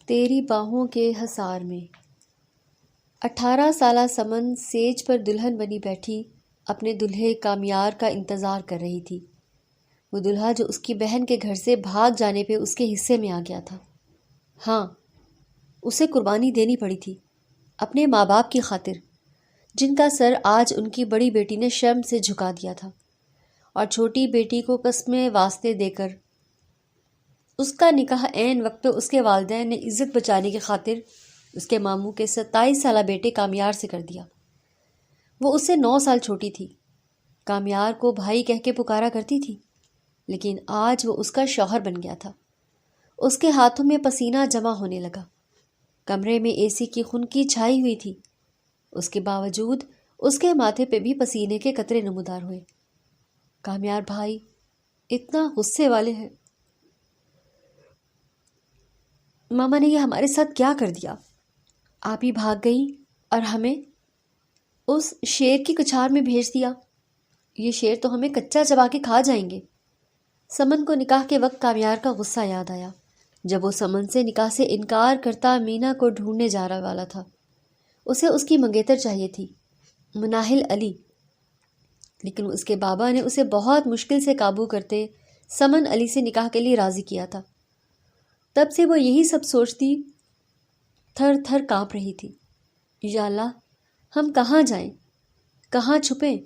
تیری باہوں کے حصار میں 18 سالہ سمن سیج پر دلہن بنی بیٹھی اپنے دلہے کامیار کا انتظار کر رہی تھی۔ وہ دلہا جو اس کی بہن کے گھر سے بھاگ جانے پہ اس کے حصے میں آ گیا تھا۔ ہاں، اسے قربانی دینی پڑی تھی اپنے ماں باپ کی خاطر، جن کا سر آج ان کی بڑی بیٹی نے شرم سے جھکا دیا تھا، اور چھوٹی بیٹی کو قسمیں واسطے دے کر اس کا نکاح عین وقت پہ اس کے والدین نے عزت بچانے کی خاطر اس کے ماموں کے 27 سالہ بیٹے کامیار سے کر دیا۔ وہ اس سے 9 سال چھوٹی تھی، کامیار کو بھائی کہہ کے پکارا کرتی تھی، لیکن آج وہ اس کا شوہر بن گیا تھا۔ اس کے ہاتھوں میں پسینہ جمع ہونے لگا، کمرے میں اے سی کی خنکی چھائی ہوئی تھی، اس کے باوجود اس کے ماتھے پہ بھی پسینے کے قطرے نمودار ہوئے۔ کامیار بھائی اتنا غصے والے ہیں، ماما نے یہ ہمارے ساتھ کیا کر دیا؟ آپ ہی بھاگ گئی اور ہمیں اس شیر کی کچھار میں بھیج دیا۔ یہ شیر تو ہمیں کچا چبا کے کھا جائیں گے۔ سمن کو نکاح کے وقت کامیار کا غصہ یاد آیا، جب وہ سمن سے نکاح سے انکار کرتا مینا کو ڈھونڈنے جا رہا والا تھا۔ اسے اس کی منگیتر چاہیے تھی، مناہل علی، لیکن اس کے بابا نے اسے بہت مشکل سے قابو کرتے سمن علی سے نکاح کے لیے راضی کیا تھا۔ تب سے وہ یہی سب سوچتی تھر تھر کانپ رہی تھی، یا اللہ ہم کہاں جائیں، کہاں چھپیں؟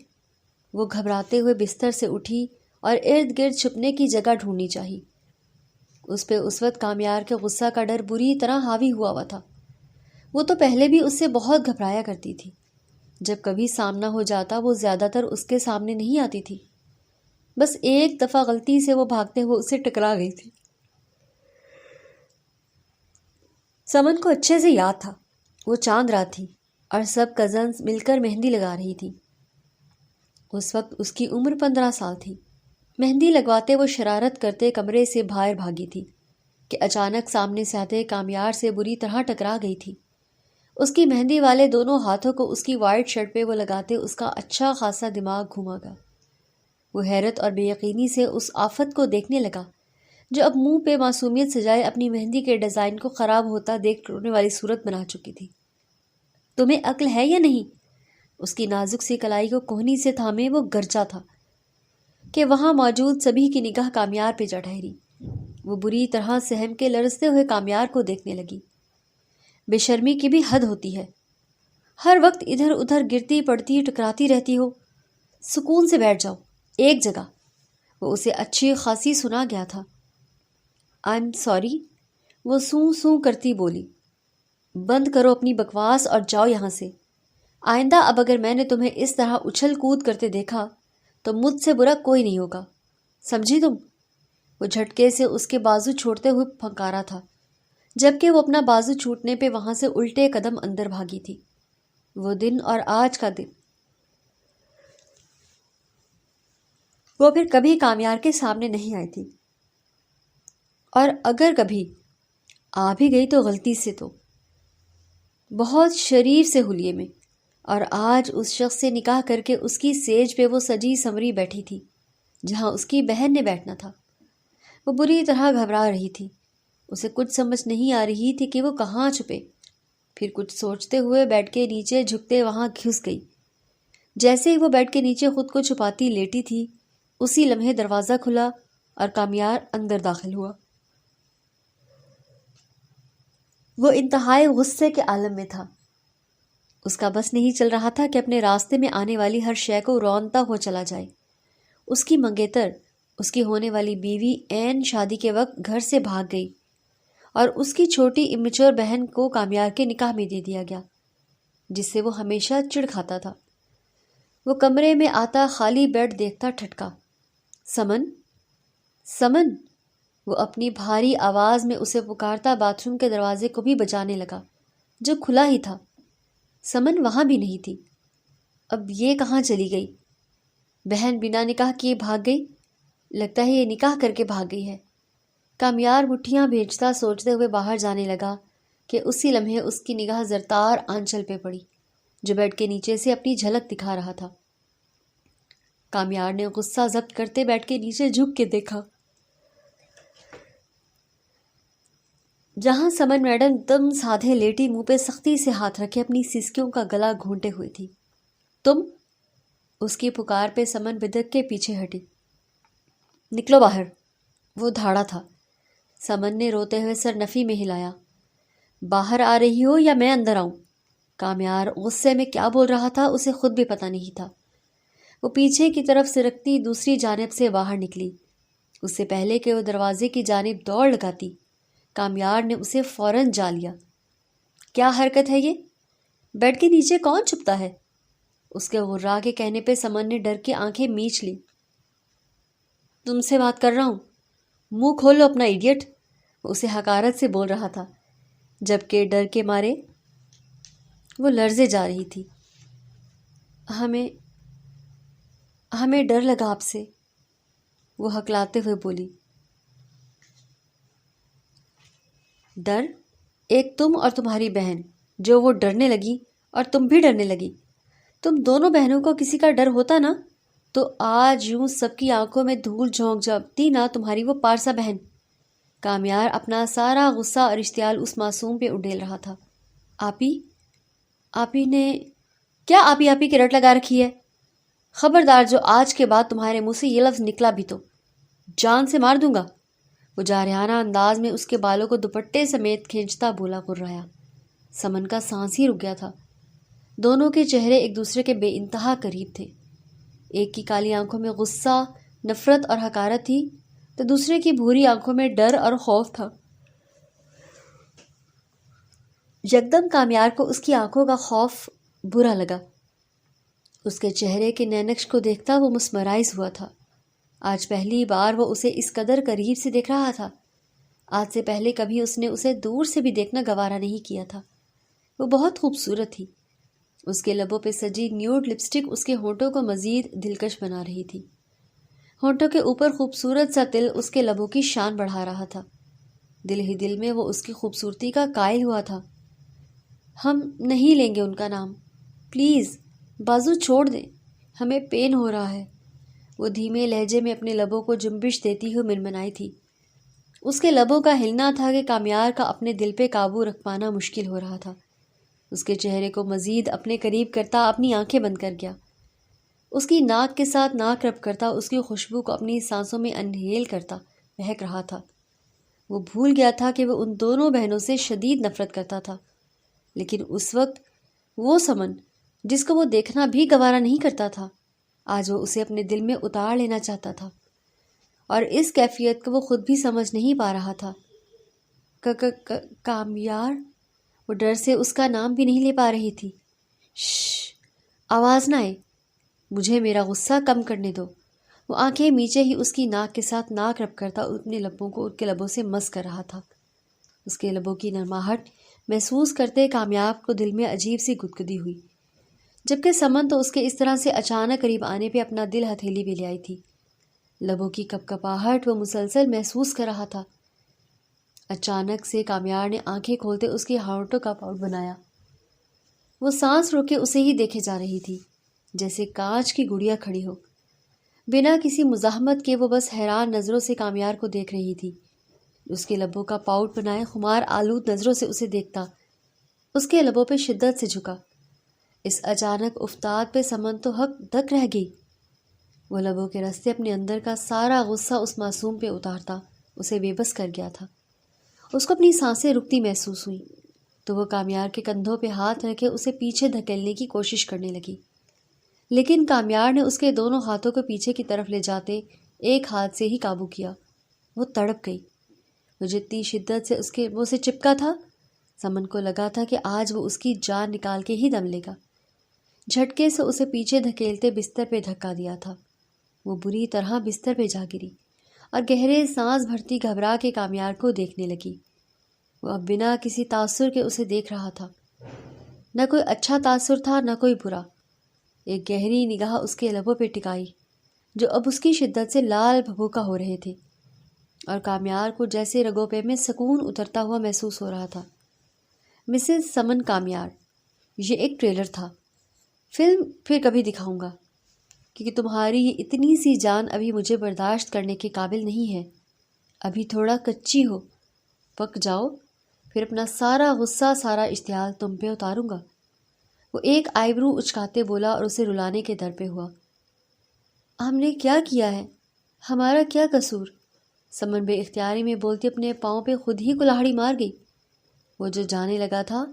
وہ گھبراتے ہوئے بستر سے اٹھی اور ارد گرد چھپنے کی جگہ ڈھونڈنی چاہی۔ اس پہ اس وقت کامیار کے غصہ کا ڈر بری طرح حاوی ہوا تھا۔ وہ تو پہلے بھی اس سے بہت گھبرایا کرتی تھی، جب کبھی سامنا ہو جاتا وہ زیادہ تر اس کے سامنے نہیں آتی تھی، بس ایک دفعہ غلطی سے وہ بھاگتے ہوئے اسے ٹکرا گئی تھی۔ سمن کو اچھے سے یاد تھا، وہ چاند رات تھی اور سب کزنز مل کر مہندی لگا رہی تھی۔ اس وقت اس کی عمر 15 سال تھی۔ مہندی لگواتے وہ شرارت کرتے کمرے سے باہر بھاگی تھی کہ اچانک سامنے سے آتے کامیار سے بری طرح ٹکرا گئی تھی۔ اس کی مہندی والے دونوں ہاتھوں کو اس کی وائٹ شرٹ پہ وہ لگاتے اس کا اچھا خاصا دماغ گھوما گا۔ وہ حیرت اور بے یقینی سے اس آفت کو دیکھنے لگا جو اب منہ پہ معصومیت سجائے اپنی مہندی کے ڈیزائن کو خراب ہوتا دیکھ رونے والی صورت بنا چکی تھی۔ تمہیں عقل ہے یا نہیں؟ اس کی نازک سی کلائی کو کوہنی سے تھامے وہ گرجا تھا کہ وہاں موجود سبھی کی نگاہ کامیار پہ جا ٹھہری۔ وہ بری طرح سہم کے لرزتے ہوئے کامیار کو دیکھنے لگی۔ بے شرمی کی بھی حد ہوتی ہے، ہر وقت ادھر ادھر گرتی پڑتی ٹکراتی رہتی ہو، سکون سے بیٹھ جاؤ ایک جگہ۔ وہ اسے اچھی خاصی سنا گیا تھا۔ آئی ایم سوری، وہ سوں سوں کرتی بولی۔ بند کرو اپنی بکواس اور جاؤ یہاں سے۔ آئندہ اب اگر میں نے تمہیں اس طرح اچھل کود کرتے دیکھا تو مجھ سے برا کوئی نہیں ہوگا، سمجھی تم؟ وہ جھٹکے سے اس کے بازو چھوڑتے ہوئے پھنکارا تھا، جبکہ وہ اپنا بازو چھوٹنے پہ وہاں سے الٹے قدم اندر بھاگی تھی۔ وہ دن اور آج کا دن وہ پھر کبھی کامیار کے سامنے نہیں آئی تھی، اور اگر کبھی آ بھی گئی تو غلطی سے، تو بہت شریر سے حلیے میں۔ اور آج اس شخص سے نکاح کر کے اس کی سیج پہ وہ سجی سنوری بیٹھی تھی جہاں اس کی بہن نے بیٹھنا تھا۔ وہ بری طرح گھبرا رہی تھی، اسے کچھ سمجھ نہیں آ رہی تھی کہ وہ کہاں چھپے۔ پھر کچھ سوچتے ہوئے بیڈ کے نیچے جھکتے وہاں گھس گئی۔ جیسے ہی وہ بیڈ کے نیچے خود کو چھپاتی لیٹی تھی، اسی لمحے دروازہ کھلا اور کامیار اندر داخل ہوا۔ وہ انتہائی غصے کے عالم میں تھا۔ اس کا بس نہیں چل رہا تھا کہ اپنے راستے میں آنے والی ہر شے کو رونتا ہو چلا جائے۔ اس کی منگیتر، اس کی ہونے والی بیوی عین شادی کے وقت گھر سے بھاگ گئی، اور اس کی چھوٹی امیچور بہن کو کامیار کے نکاح میں دے دیا گیا، جس سے وہ ہمیشہ چڑ کھاتا تھا۔ وہ کمرے میں آتا خالی بیڈ دیکھتا ٹھٹکا، سمن، سمن! وہ اپنی بھاری آواز میں اسے پکارتا باتھ روم کے دروازے کو بھی بجانے لگا جو کھلا ہی تھا۔ سمن وہاں بھی نہیں تھی۔ اب یہ کہاں چلی گئی؟ بہن بنا نکاح کیے بھاگ گئی؟ لگتا ہے یہ نکاح کر کے بھاگ گئی ہے۔ کامیار مٹھیاں بھیجتا سوچتے ہوئے باہر جانے لگا کہ اسی لمحے اس کی نگاہ زرتار آنچل پہ پڑی جو بیڈ کے نیچے سے اپنی جھلک دکھا رہا تھا۔ کامیار نے غصہ ضبط کرتے بیڈ کے نیچے جھک کے دیکھا۔ جہاں سمن میڈم دم سادھے لیٹی منہ پہ سختی سے ہاتھ رکھے اپنی سسکیوں کا گلا گھونٹے ہوئی تھی۔ تم؟ اس کی پکار پہ سمن بدک کے پیچھے ہٹی۔ نکلو باہر، وہ دھاڑا تھا۔ سمن نے روتے ہوئے سر نفی میں ہلایا۔ باہر آ رہی ہو یا میں اندر آؤں؟ کامیار غصے میں کیا بول رہا تھا اسے خود بھی پتہ نہیں تھا۔ وہ پیچھے کی طرف سرکتی دوسری جانب سے باہر نکلی۔ اس سے پہلے کہ وہ دروازے کی جانب دوڑ لگاتی، کامیار نے اسے فوراً جا لیا۔ کیا حرکت ہے یہ؟ بیڈ کے نیچے کون چھپتا ہے؟ اس کے غرا کے کہنے پہ سمن نے ڈر کے آنکھیں میچ لی۔ تم سے بات کر رہا ہوں، منہ کھولو اپنا ایڈیٹ، وہ اسے حقارت سے بول رہا تھا، جبکہ ڈر کے مارے وہ لرزے جا رہی تھی۔ ہمیں ڈر لگا آپ سے، وہ ہکلاتے ہوئے بولی۔ ڈر؟ ایک تم اور تمہاری بہن، جو وہ ڈرنے لگی اور تم بھی ڈرنے لگی۔ تم دونوں بہنوں کو کسی کا ڈر ہوتا نا تو آج یوں سب کی آنکھوں میں دھول جھونک جاتی نا تمہاری وہ پارسا بہن۔ کامیار اپنا سارا غصہ اور اشتعال اس معصوم پہ اڈیل رہا تھا۔ آپی نے کیا آپی کی رٹ لگا رکھی ہے؟ خبردار جو آج کے بعد تمہارے منہ سے یہ لفظ نکلا بھی تو جان سے مار دوں گا، وہ جارحانہ انداز میں اس کے بالوں کو دوپٹے سمیت کھینچتا بولا کررایا۔ سمن کا سانس ہی رک گیا تھا۔ دونوں کے چہرے ایک دوسرے کے بے انتہا قریب تھے۔ ایک کی کالی آنکھوں میں غصہ، نفرت اور حقارت تھی تو دوسرے کی بھوری آنکھوں میں ڈر اور خوف تھا۔ یکدم کامیار کو اس کی آنکھوں کا خوف برا لگا۔ اس کے چہرے کے نینکش کو دیکھتا وہ مسمرائز ہوا تھا۔ آج پہلی بار وہ اسے اس قدر قریب سے دیکھ رہا تھا۔ آج سے پہلے کبھی اس نے اسے دور سے بھی دیکھنا گوارا نہیں کیا تھا۔ وہ بہت خوبصورت تھی۔ اس کے لبوں پہ سجی نیوڈ لپسٹک اس کے ہونٹوں کو مزید دلکش بنا رہی تھی۔ ہونٹوں کے اوپر خوبصورت سا تل اس کے لبوں کی شان بڑھا رہا تھا۔ دل ہی دل میں وہ اس کی خوبصورتی کا قائل ہوا تھا۔ ہم نہیں لیں گے ان کا نام، پلیز بازو چھوڑ دیں، ہمیں پین ہو رہا ہے، وہ دھیمے لہجے میں اپنے لبوں کو جنبش دیتی ہوئی منمنائی تھی۔ اس کے لبوں کا ہلنا تھا کہ کامیار کا اپنے دل پہ قابو رکھ پانا مشکل ہو رہا تھا۔ اس کے چہرے کو مزید اپنے قریب کرتا اپنی آنکھیں بند کر گیا۔ اس کی ناک کے ساتھ ناک رب کرتا اس کی خوشبو کو اپنی سانسوں میں انہیل کرتا بہک رہا تھا۔ وہ بھول گیا تھا کہ وہ ان دونوں بہنوں سے شدید نفرت کرتا تھا، لیکن اس وقت وہ سمن جس کو وہ دیکھنا بھی گوارا نہیں کرتا تھا، آج وہ اسے اپنے دل میں اتار لینا چاہتا تھا، اور اس کیفیت کو وہ خود بھی سمجھ نہیں پا رہا تھا۔ کامیار، وہ ڈر سے اس کا نام بھی نہیں لے پا رہی تھی۔ شش، آواز نہ آئے، مجھے میرا غصہ کم کرنے دو۔ وہ آنکھیں میچے ہی اس کی ناک کے ساتھ ناک رب کرتا اپنے لبوں کو ان کے لبوں سے مس کر رہا تھا۔ اس کے لبوں کی نرماہٹ محسوس کرتے کامیاب کو دل میں عجیب سی گدگدی ہوئی، جبکہ سمن تو اس کے اس طرح سے اچانک قریب آنے پہ اپنا دل ہتھیلی پہ لے آئی تھی۔ لبوں کی کپکپاہٹ وہ مسلسل محسوس کر رہا تھا۔ اچانک سے کامیار نے آنکھیں کھولتے اس کے ہونٹوں کا پاؤٹ بنایا۔ وہ سانس روکے اسے ہی دیکھے جا رہی تھی، جیسے کانچ کی گڑیا کھڑی ہو۔ بنا کسی مزاحمت کے وہ بس حیران نظروں سے کامیار کو دیکھ رہی تھی۔ اس کے لبوں کا پاؤٹ بنائے خمار آلود نظروں سے اسے دیکھتا، اس کے لبوں پہ شدت سے جھکا۔ اس اچانک افتاد پہ سمن تو ہک دک رہ گئی۔ وہ لبوں کے راستے اپنے اندر کا سارا غصہ اس معصوم پہ اتارتا اسے بے بس کر گیا تھا۔ اس کو اپنی سانسیں رکتی محسوس ہوئیں تو وہ کامیار کے کندھوں پہ ہاتھ رکھے اسے پیچھے دھکیلنے کی کوشش کرنے لگی، لیکن کامیار نے اس کے دونوں ہاتھوں کو پیچھے کی طرف لے جاتے ایک ہاتھ سے ہی قابو کیا۔ وہ تڑپ گئی۔ وہ جتنی شدت سے اس کے منہ سے چپکا تھا، سمن کو لگا تھا کہ آج وہ اس کی جان نکال کے ہی دم لے گا۔ جھٹکے سے اسے پیچھے دھکیلتے بستر پہ دھکا دیا تھا۔ وہ بری طرح بستر پہ جا گری اور گہرے سانس بھرتی گھبرا کے کامیار کو دیکھنے لگی۔ وہ اب بنا کسی تاثر کے اسے دیکھ رہا تھا، نہ کوئی اچھا تاثر تھا نہ کوئی برا۔ ایک گہری نگاہ اس کے لبوں پہ ٹکائی جو اب اس کی شدت سے لال بھبوکا ہو رہے تھے، اور کامیار کو جیسے رگوں پہ میں سکون اترتا ہوا محسوس ہو رہا تھا۔ مسز سمن کامیار، یہ ایک ٹریلر تھا، فلم پھر کبھی دکھاؤں گا، کیونکہ تمہاری یہ اتنی سی جان ابھی مجھے برداشت کرنے کے قابل نہیں ہے۔ ابھی تھوڑا کچی ہو، پک جاؤ پھر اپنا سارا غصہ، سارا اشتعال تم پہ اتاروں گا۔ وہ ایک آئیبرو اچکاتے بولا اور اسے رلانے کے در پہ ہوا۔ ہم نے کیا کیا ہے؟ ہمارا کیا قصور؟ سمن بے اختیاری میں بولتی اپنے پاؤں پہ خود ہی کلاہڑی مار گئی۔ وہ جو جانے لگا تھا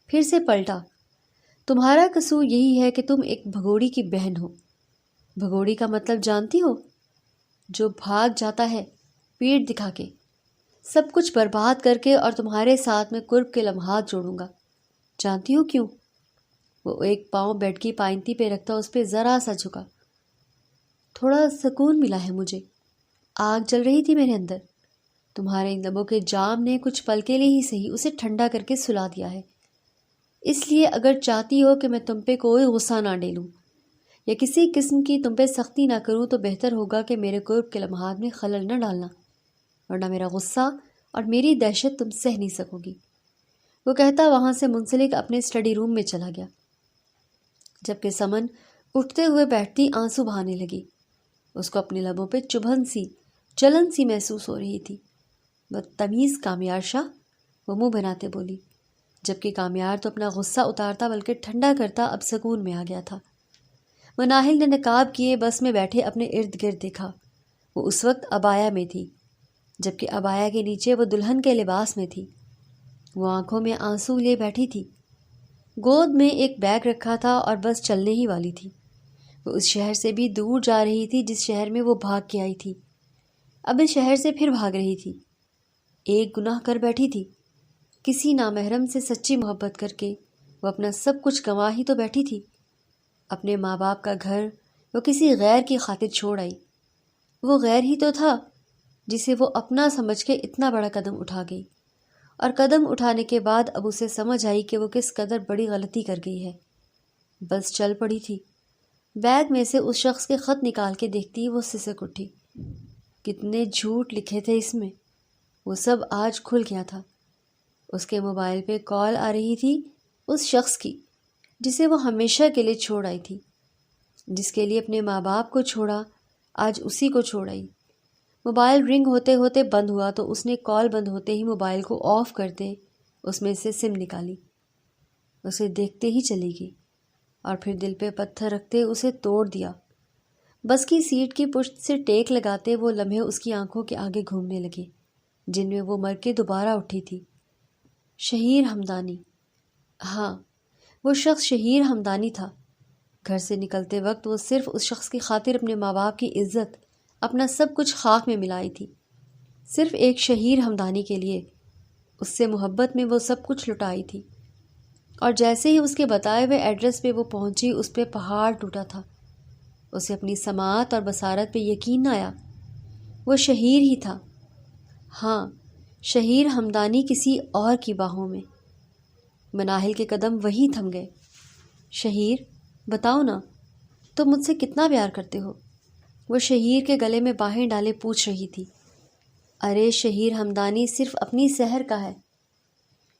پھر سے پلٹا۔ تمہارا قصور یہی ہے کہ تم ایک بھگوڑی کی بہن ہو۔ بھگوڑی کا مطلب جانتی ہو؟ جو بھاگ جاتا ہے پیٹھ دکھا کے، سب کچھ برباد کر کے، اور تمہارے ساتھ میں قرب کے لمحات جوڑوں گا۔ جانتی ہو کیوں؟ وہ ایک پاؤں بیڈ کی پائنتی پہ رکھتا اس پہ ذرا سا جھکا۔ تھوڑا سکون ملا ہے مجھے۔ آگ جل رہی تھی میرے اندر، تمہارے ان لبوں کے جام نے کچھ پل کے لیے ہی صحیح اسے ٹھنڈا کر کے سلا دیا ہے۔ اس لیے اگر چاہتی ہو کہ میں تم پہ کوئی غصہ نہ ڈیلوں یا کسی قسم کی تم پہ سختی نہ کروں، تو بہتر ہوگا کہ میرے قرب کے لمحات میں خلل نہ ڈالنا، ورنہ میرا غصہ اور میری دہشت تم سہ نہیں سکو گی۔ وہ کہتا وہاں سے منسلک اپنے اسٹڈی روم میں چلا گیا، جبکہ سمن اٹھتے ہوئے بیٹھتی آنسو بہانے لگی۔ اس کو اپنے لبوں پہ چبھن سی، جلن سی محسوس ہو رہی تھی۔ بدتمیز کامیار شاہ، وہ منہ بناتے بولی، جبکہ کامیار تو اپنا غصہ اتارتا بلکہ ٹھنڈا کرتا اب سکون میں آ گیا تھا۔ مناہل نے نقاب کیے بس میں بیٹھے اپنے ارد گرد دیکھا۔ وہ اس وقت عبایا میں تھی، جبکہ عبایا کے نیچے وہ دلہن کے لباس میں تھی۔ وہ آنکھوں میں آنسو لیے بیٹھی تھی، گود میں ایک بیگ رکھا تھا اور بس چلنے ہی والی تھی۔ وہ اس شہر سے بھی دور جا رہی تھی جس شہر میں وہ بھاگ کے آئی تھی، اب اس شہر سے پھر بھاگ رہی تھی۔ ایک گناہ کر بیٹھی تھی، کسی نامحرم سے سچی محبت کر کے وہ اپنا سب کچھ گنوا ہی تو بیٹھی تھی۔ اپنے ماں باپ کا گھر وہ کسی غیر کی خاطر چھوڑ آئی۔ وہ غیر ہی تو تھا جسے وہ اپنا سمجھ کے اتنا بڑا قدم اٹھا گئی، اور قدم اٹھانے کے بعد اب اسے سمجھ آئی کہ وہ کس قدر بڑی غلطی کر گئی ہے۔ بس چل پڑی تھی۔ بیگ میں سے اس شخص کے خط نکال کے دیکھتی وہ سسک اٹھی۔ کتنے جھوٹ لکھے تھے اس میں، وہ سب آج کھل گیا تھا۔ اس کے موبائل پہ کال آ رہی تھی اس شخص کی جسے وہ ہمیشہ کے لیے چھوڑ آئی تھی، جس کے لیے اپنے ماں باپ کو چھوڑا، آج اسی کو چھوڑ آئی۔ موبائل رنگ ہوتے ہوتے بند ہوا تو اس نے کال بند ہوتے ہی موبائل کو آف کرتے اس میں سے سم نکالی، اسے دیکھتے ہی چلی گئی، اور پھر دل پہ پتھر رکھتے اسے توڑ دیا۔ بس کی سیٹ کی پشت سے ٹیک لگاتے وہ لمحے اس کی آنکھوں کے آگے گھومنے لگے جن میں وہ مر کے دوبارہ اٹھی تھی۔ شہیر ہمدانی، ہاں وہ شخص شہیر ہمدانی تھا۔ گھر سے نکلتے وقت وہ صرف اس شخص کی خاطر اپنے ماں باپ کی عزت، اپنا سب کچھ خاک میں ملائی تھی، صرف ایک شہیر ہمدانی کے لیے۔ اس سے محبت میں وہ سب کچھ لٹائی تھی، اور جیسے ہی اس کے بتائے ہوئے ایڈریس پہ وہ پہنچی اس پہ پہاڑ ٹوٹا تھا۔ اسے اپنی سماعت اور بصارت پہ یقین نہ آیا، وہ شہیر ہی تھا، ہاں شہیر ہمدانی کسی اور کی باہوں میں۔ مناہل کے قدم وہیں تھم گئے۔ شہیر، بتاؤ نا، تم مجھ سے کتنا پیار کرتے ہو؟ وہ شہیر کے گلے میں باہیں ڈالے پوچھ رہی تھی۔ ارے شہیر ہمدانی صرف اپنی سحر کا ہے۔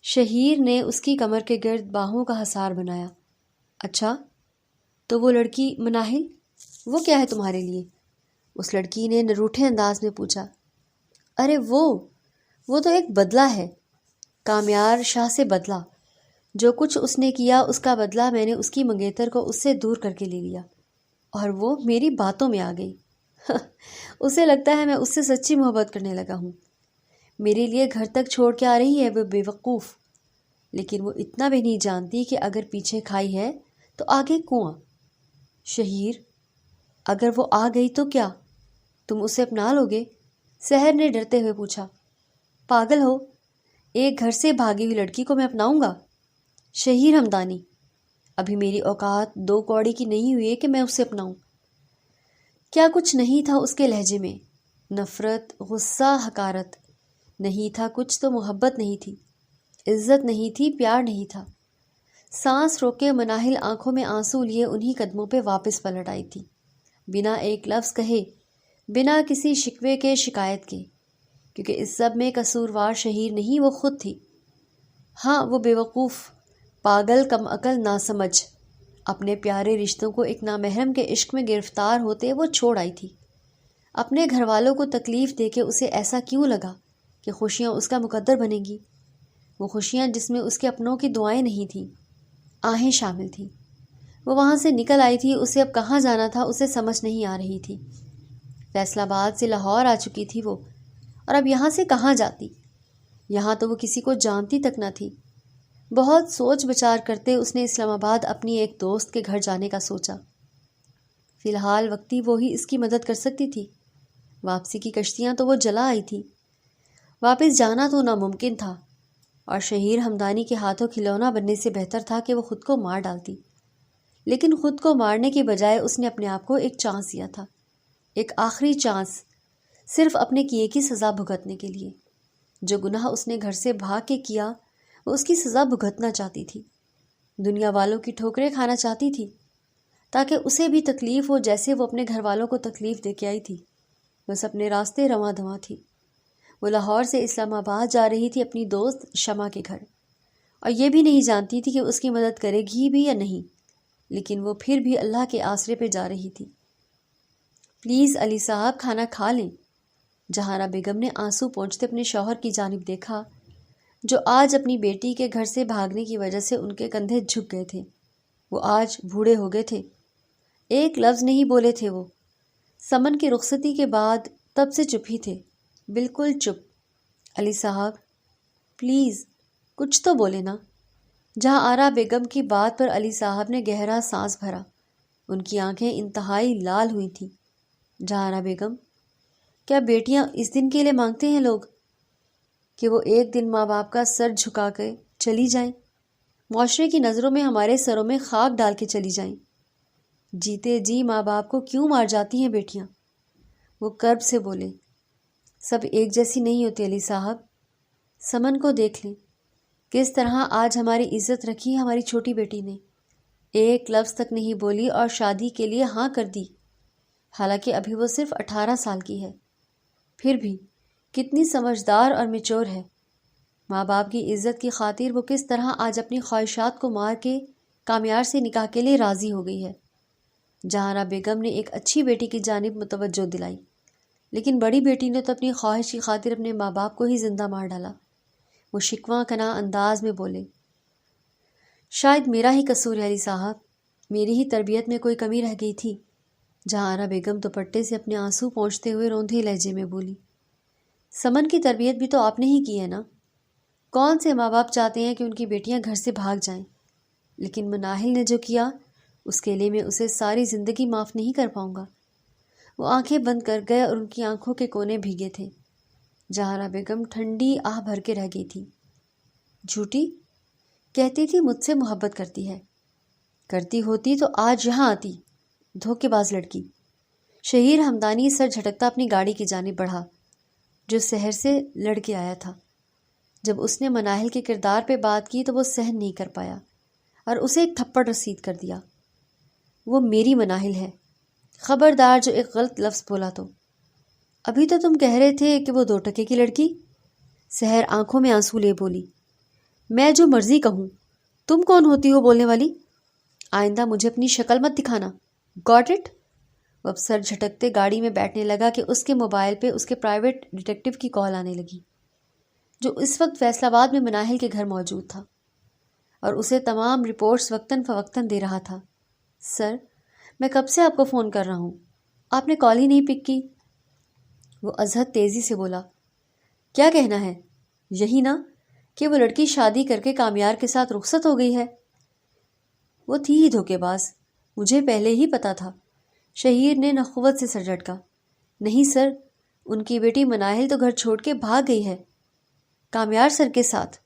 شہیر نے اس کی کمر کے گرد باہوں کا حصار بنایا۔ اچھا تو وہ لڑکی مناہل، وہ کیا ہے تمہارے لیے؟ اس لڑکی نے نروٹھے انداز میں پوچھا۔ ارے وہ تو ایک بدلہ ہے، کامیار شاہ سے بدلہ۔ جو کچھ اس نے کیا اس کا بدلہ میں نے اس کی منگیتر کو اس سے دور کر کے لے لیا، اور وہ میری باتوں میں آ گئی۔ اسے لگتا ہے میں اس سے سچی محبت کرنے لگا ہوں۔ میرے لیے گھر تک چھوڑ کے آ رہی ہے وہ بے وقوف، لیکن وہ اتنا بھی نہیں جانتی کہ اگر پیچھے کھائی ہے تو آگے کنواں۔ شہیر، اگر وہ آ گئی تو کیا تم اسے اپنا لوگے؟ سحر نے ڈرتے ہوئے پوچھا۔ پاگل ہو، ایک گھر سے بھاگی ہوئی لڑکی کو میں اپناؤں گا؟ شہیر ہمدانی، ابھی میری اوقات 2 کوڑی کی نہیں ہوئی کہ میں اسے اپناؤں۔ کیا کچھ نہیں تھا اس کے لہجے میں؟ نفرت، غصہ، حقارت؟ نہیں تھا کچھ تو محبت نہیں تھی، عزت نہیں تھی، پیار نہیں تھا۔ سانس روکے مناہل آنکھوں میں آنسو لیے انہی قدموں پہ واپس پلٹ آئی تھی، بنا ایک لفظ کہے، بنا کسی شکوے کے، شکایت کے، کیونکہ اس سب میں قصوروار شہیر نہیں، وہ خود تھی۔ ہاں وہ بے وقوف، پاگل، کم عقل، ناسمجھ، اپنے پیارے رشتوں کو ایک نامحرم کے عشق میں گرفتار ہوتے وہ چھوڑ آئی تھی۔ اپنے گھر والوں کو تکلیف دے کے اسے ایسا کیوں لگا کہ خوشیاں اس کا مقدر بنیں گی؟ وہ خوشیاں جس میں اس کے اپنوں کی دعائیں نہیں تھیں، آہیں شامل تھیں۔ وہ وہاں سے نکل آئی تھی، اسے اب کہاں جانا تھا اسے سمجھ نہیں آ رہی تھی۔ فیصل آباد سے لاہور آ چکی تھی وہ، اور اب یہاں سے کہاں جاتی؟ یہاں تو وہ کسی کو جانتی تک نہ تھی۔ بہت سوچ بچار کرتے اس نے اسلام آباد اپنی ایک دوست کے گھر جانے کا سوچا۔ فی الحال وقتی وہی اس کی مدد کر سکتی تھی۔ واپسی کی کشتیاں تو وہ جلا آئی تھی، واپس جانا تو ناممکن تھا، اور شہیر ہمدانی کے ہاتھوں کھلونا بننے سے بہتر تھا کہ وہ خود کو مار ڈالتی۔ لیکن خود کو مارنے کے بجائے اس نے اپنے آپ کو ایک چانس دیا تھا، ایک آخری چانس، صرف اپنے کیے کی سزا بھگتنے کے لیے۔ جو گناہ اس نے گھر سے بھاگ کے کیا وہ اس کی سزا بھگتنا چاہتی تھی، دنیا والوں کی ٹھوکریں کھانا چاہتی تھی، تاکہ اسے بھی تکلیف ہو جیسے وہ اپنے گھر والوں کو تکلیف دے کے آئی تھی۔ بس اپنے راستے رواں دواں تھی۔ وہ لاہور سے اسلام آباد جا رہی تھی اپنی دوست شمع کے گھر، اور یہ بھی نہیں جانتی تھی کہ اس کی مدد کرے گی بھی یا نہیں، لیکن وہ پھر بھی اللہ کے آسرے پہ جا رہی تھی۔ پلیز علی صاحب کھانا کھا لیں۔ جہانہ بیگم نے آنسو پونچھتے اپنے شوہر کی جانب دیکھا، جو آج اپنی بیٹی کے گھر سے بھاگنے کی وجہ سے ان کے کندھے جھک گئے تھے۔ وہ آج بوڑھے ہو گئے تھے۔ ایک لفظ نہیں بولے تھے وہ۔ سمن کی رخصتی کے بعد تب سے چپ ہی تھے، بالکل چپ۔ علی صاحب پلیز کچھ تو بولے نا۔ جہاں آرا بیگم کی بات پر علی صاحب نے گہرا سانس بھرا، ان کی آنکھیں انتہائی لال ہوئی تھیں۔ جہاں آرا بیگم، کیا بیٹیاں اس دن کے لیے مانگتے ہیں لوگ کہ وہ ایک دن ماں باپ کا سر جھکا کے چلی جائیں، معاشرے کی نظروں میں ہمارے سروں میں خاک ڈال کے چلی جائیں؟ جیتے جی ماں باپ کو کیوں مار جاتی ہیں بیٹیاں؟ وہ کرب سے بولے۔ سب ایک جیسی نہیں ہوتی علی صاحب۔ سمن کو دیکھ لیں، کس طرح آج ہماری عزت رکھی ہماری چھوٹی بیٹی نے۔ ایک لفظ تک نہیں بولی اور شادی کے لیے ہاں کر دی، حالانکہ ابھی وہ صرف 18 سال کی ہے۔ پھر بھی کتنی سمجھدار اور میچور ہے۔ ماں باپ کی عزت کی خاطر وہ کس طرح آج اپنی خواہشات کو مار کے کامیار سے نکاح کے لیے راضی ہو گئی ہے۔ جہانہ بیگم نے ایک اچھی بیٹی کی جانب متوجہ دلائی، لیکن بڑی بیٹی نے تو اپنی خواہش کی خاطر اپنے ماں باپ کو ہی زندہ مار ڈالا۔ وہ شکواں کناں انداز میں بولے، شاید میرا ہی قصور ہے علی صاحب، میری ہی تربیت میں کوئی کمی رہ گئی تھی۔ جہانہ بیگم دوپٹے سے اپنے آنسو پونچھتے ہوئے روندھے لہجے میں بولی، سمن کی تربیت بھی تو آپ نے ہی کی ہے نا۔ کون سے ماں باپ چاہتے ہیں کہ ان کی بیٹیاں گھر سے بھاگ جائیں؟ لیکن مناہل نے جو کیا اس کے لیے میں اسے ساری زندگی معاف نہیں کر پاؤں گا۔ وہ آنکھیں بند کر گئے اور ان کی آنکھوں کے کونے بھیگے تھے۔ جہانہ بیگم ٹھنڈی آہ بھر کے رہ گئی تھی۔ جھوٹی کہتی تھی مجھ سے محبت کرتی ہے، کرتی ہوتی تو آج یہاں آتی، دھوکے باز لڑکی۔ شہیر ہمدانی سر جھٹکتا اپنی گاڑی کی جانب بڑھا جو شہر سے لڑ کے آیا تھا۔ جب اس نے مناہل کے کردار پہ بات کی تو وہ سہن نہیں کر پایا اور اسے ایک تھپڑ رسید کر دیا۔ وہ میری مناہل ہے، خبردار جو ایک غلط لفظ بولا تو۔ ابھی تو تم کہہ رہے تھے کہ وہ 2 ٹکے کی لڑکی۔ سحر آنکھوں میں آنسو لے بولی، میں جو مرضی کہوں، تم کون ہوتی ہو بولنے والی؟ آئندہ مجھے اپنی شکل مت دکھانا، گاٹ اٹ؟ وہ اب سر جھٹکتے گاڑی میں بیٹھنے لگا کہ اس کے موبائل پہ اس کے پرائیویٹ ڈیٹیکٹیو کی کال آنے لگی، جو اس وقت فیصل آباد میں مناہل کے گھر موجود تھا اور اسے تمام رپورٹس وقتاً فوقتاً دے رہا تھا۔ سر، میں کب سے آپ کو فون کر رہا ہوں، آپ نے کال ہی نہیں پک کی۔ وہ ازحد تیزی سے بولا، کیا کہنا ہے؟ یہی نا کہ وہ لڑکی شادی کر کے کامیار کے ساتھ رخصت ہو گئی ہے۔ وہ تھی ہی دھوکے باز، مجھے پہلے ہی پتا تھا۔ شہیر نے نخوت سے سر جھٹکا، نہیں سر، ان کی بیٹی مناہل تو گھر چھوڑ کے بھاگ گئی ہے کامیار سر کے ساتھ،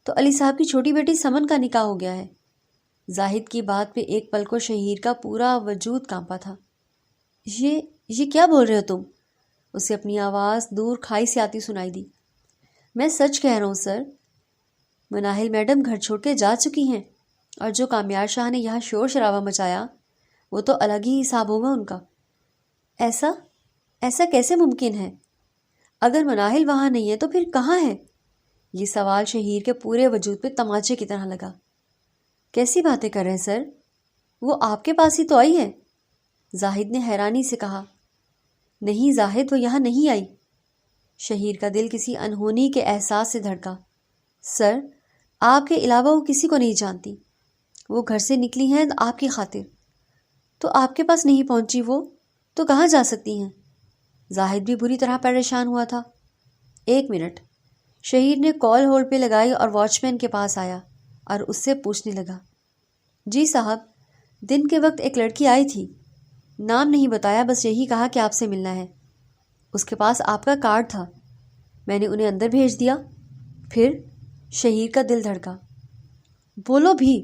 تو علی صاحب کی چھوٹی بیٹی سمن کا نکاح ہو گیا ہے۔ زاہد کی بات پہ ایک پل کو شہیر کا پورا وجود کانپا تھا۔ یہ کیا بول رہے ہو تم؟ اسے اپنی آواز دور کھائی سے آتی سنائی دی۔ میں سچ کہہ رہا ہوں سر، مناہل میڈم گھر چھوڑ کے جا چکی ہیں، اور جو کامیار شاہ نے یہاں شور شرابہ مچایا وہ تو الگ ہی حساب ہوگا ان کا۔ ایسا کیسے ممکن ہے؟ اگر مناہل وہاں نہیں ہے تو پھر کہاں ہے؟ یہ سوال شہیر کے پورے وجود پہ تماچے کی طرح لگا۔ کیسی باتیں کر رہے ہیں سر؟ وہ آپ کے پاس ہی تو آئی ہے، زاہد نے حیرانی سے کہا۔ نہیں زاہد، وہ یہاں نہیں آئی۔ شہیر کا دل کسی انہونی کے احساس سے دھڑکا۔ سر، آپ کے علاوہ وہ کسی کو نہیں جانتی۔ وہ گھر سے نکلی ہیں آپ کی خاطر، تو آپ کے پاس نہیں پہنچی وہ تو کہاں جا سکتی ہیں؟ زاہد بھی بری طرح پریشان ہوا تھا۔ 1 منٹ، شہیر نے کال ہولڈ پہ لگائی اور واچ مین کے پاس آیا اور اس سے پوچھنے لگا، جی صاحب، دن کے وقت ایک لڑکی آئی تھی، نام نہیں بتایا، بس یہی کہا کہ آپ سے ملنا ہے۔ اس کے پاس آپ کا کارڈ تھا، میں نے انہیں اندر بھیج دیا۔ پھر؟ شہیر کا دل دھڑکا۔ بولو بھی،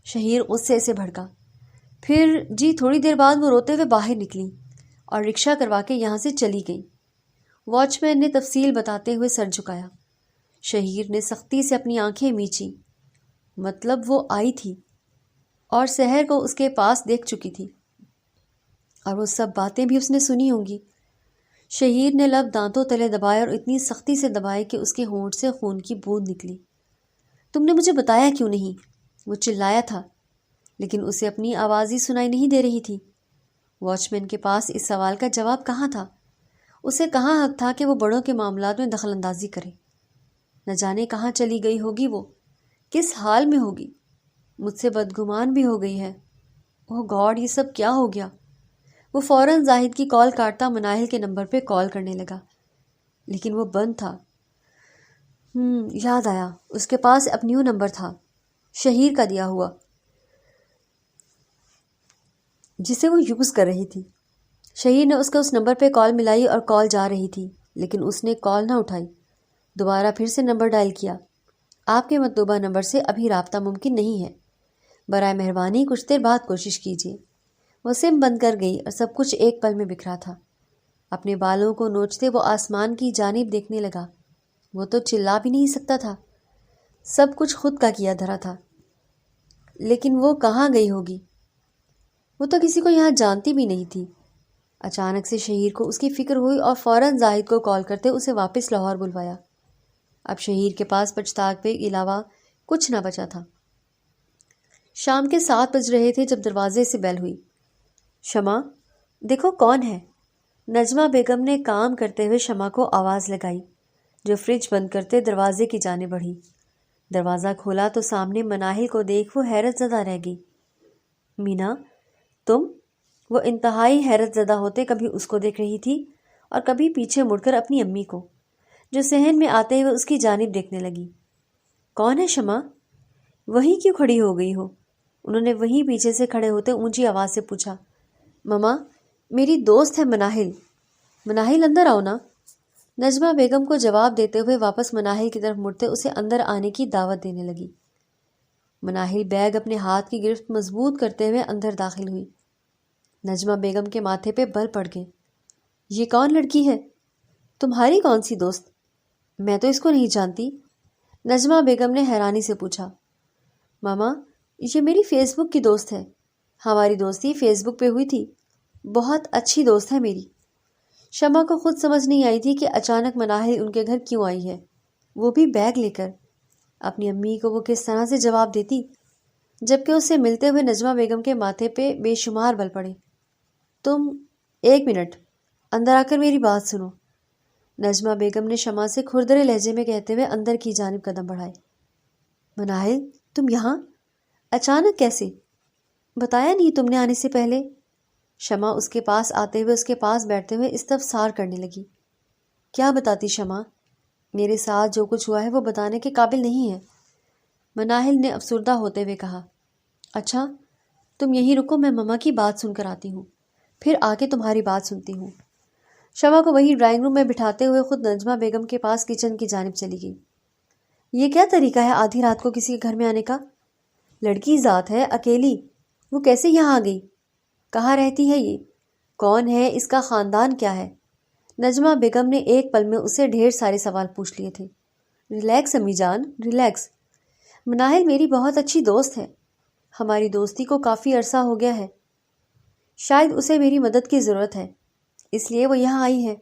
شہیر غصے سے بھڑکا۔ پھر جی تھوڑی دیر بعد وہ روتے ہوئے باہر نکلی اور رکشہ کروا کے یہاں سے چلی گئی۔ واچ مین نے تفصیل بتاتے ہوئے سر جھکایا۔ شہیر نے سختی سے اپنی آنکھیں میچی۔ مطلب وہ آئی تھی اور سحر کو اس کے پاس دیکھ چکی تھی، اور وہ سب باتیں بھی اس نے سنی ہوں گی۔ شہیر نے لب دانتوں تلے دبائے اور اتنی سختی سے دبائے کہ اس کے ہونٹ سے خون کی بوند نکلی۔ تم نے مجھے بتایا کیوں نہیں؟ وہ چلایا تھا، لیکن اسے اپنی آواز ہی سنائی نہیں دے رہی تھی۔ واچ مین کے پاس اس سوال کا جواب کہاں تھا؟ اسے کہاں حق تھا کہ وہ بڑوں کے معاملات میں دخل اندازی کرے؟ نہ جانے کہاں چلی گئی ہوگی، وہ کس حال میں ہوگی، مجھ سے بدگمان بھی ہو گئی ہے۔ اوہ گاڈ، یہ سب کیا ہو گیا؟ وہ فوراً زاہد کی کال کاٹتا مناہل کے نمبر پہ کال کرنے لگا، لیکن وہ بند تھا۔ یاد آیا، اس کے پاس اب نیو نمبر تھا، شہیر کا دیا ہوا، جسے وہ یوز کر رہی تھی۔ شہیر نے اس نمبر پہ کال ملائی اور کال جا رہی تھی، لیکن اس نے کال نہ اٹھائی۔ دوبارہ پھر سے نمبر ڈائل کیا۔ آپ کے مطلوبہ نمبر سے ابھی رابطہ ممکن نہیں ہے، برائے مہربانی کچھ دیر بعد کوشش کیجیے۔ وہ سم بند کر گئی اور سب کچھ ایک پل میں بکھرا تھا۔ اپنے بالوں کو نوچتے وہ آسمان کی جانب دیکھنے لگا۔ وہ تو چلا بھی نہیں سکتا تھا، سب کچھ خود کا کیا دھرا تھا، لیکن وہ کہاں گئی ہوگی؟ وہ تو کسی کو یہاں جانتی بھی نہیں تھی۔ اچانک سے شہیر کو اس کی فکر ہوئی اور فوراً زاہد کو کال کرتے اسے واپس لاہور بلوایا۔ اب شہیر کے پاس پچھتاوے کے علاوہ کچھ نہ بچا تھا۔ شام کے 7 بج رہے تھے جب دروازے سے بیل ہوئی۔ شمع، دیکھو کون ہے؟ نجمہ بیگم نے کام کرتے ہوئے شمع کو آواز لگائی، جو فریج بند کرتے دروازے کی جانب بڑھی۔ دروازہ کھولا تو سامنے مناہل کو دیکھ وہ حیرت زدہ رہ گئی۔ مینا، تم؟ وہ انتہائی حیرت زدہ ہوتے کبھی اس کو دیکھ رہی تھی اور کبھی پیچھے مڑ کر اپنی امی کو، جو صحن میں آتے ہوئے اس کی جانب دیکھنے لگی۔ کون ہے شمع؟ وہیں کیوں کھڑی ہو گئی ہو؟ انہوں نے وہیں پیچھے سے کھڑے ہوتے اونچی آواز سے پوچھا۔ مما، میری دوست ہے مناہل۔ مناہل اندر آؤ نا۔ نجمہ بیگم کو جواب دیتے ہوئے واپس مناہل کی طرف مڑتے اسے اندر آنے کی دعوت دینے لگی۔ مناہل بیگ اپنے ہاتھ کی گرفت مضبوط کرتے ہوئے اندر داخل ہوئی۔ نجمہ بیگم کے ماتھے پہ بل پڑ گئے۔ یہ کون لڑکی ہے؟ تمہاری کون سی دوست؟ میں تو اس کو نہیں جانتی، نجمہ بیگم نے حیرانی سے پوچھا۔ ماما، یہ میری فیس بک کی دوست ہے، ہماری دوستی فیس بک پہ ہوئی تھی، بہت اچھی دوست ہے میری۔ شمع کو خود سمجھ نہیں آئی تھی کہ اچانک مناہل ان کے گھر کیوں آئی ہے، وہ بھی بیگ لے کر۔ اپنی امی کو وہ کس طرح سے جواب دیتی؟ جبکہ اس سے ملتے ہوئے نجمہ بیگم کے ماتھے پہ بے شمار بل پڑے۔ تم 1 منٹ اندر آ کر میری بات سنو، نجمہ بیگم نے شمع سے کھردرے لہجے میں کہتے ہوئے اندر کی جانب قدم بڑھائے۔ مناہل، تم یہاں اچانک کیسے؟ بتایا نہیں تم نے آنے سے پہلے؟ شمع اس کے پاس آتے ہوئے اس کے پاس بیٹھتے ہوئے استفسار کرنے لگی۔ کیا بتاتی شمع؟ میرے ساتھ جو کچھ ہوا ہے وہ بتانے کے قابل نہیں ہے، مناہل نے افسردہ ہوتے ہوئے کہا۔ اچھا، تم یہیں رکو، میں مما کی بات سن کر آتی ہوں، پھر آ کے تمہاری بات سنتی ہوں۔ شمع کو وہی ڈرائنگ روم میں بٹھاتے ہوئے خود نجمہ بیگم کے پاس کچن کی جانب چلی گئی۔ یہ کیا طریقہ ہے آدھی رات کو کسی کے گھر میں آنے کا؟ لڑکی ذات ہے، اکیلی، وہ کیسے یہاں آ گئی؟ کہاں رہتی ہے یہ؟ کون ہے؟ اس کا خاندان کیا ہے؟ نجمہ بیگم نے ایک پل میں اسے ڈھیر سارے سوال پوچھ لیے تھے۔ ریلیکس امی جان، ریلیکس۔ مناہل میری بہت اچھی دوست ہے، ہماری دوستی کو کافی عرصہ ہو گیا ہے، شاید اسے میری مدد کی ضرورت ہے، اس لیے وہ یہاں آئی ہے۔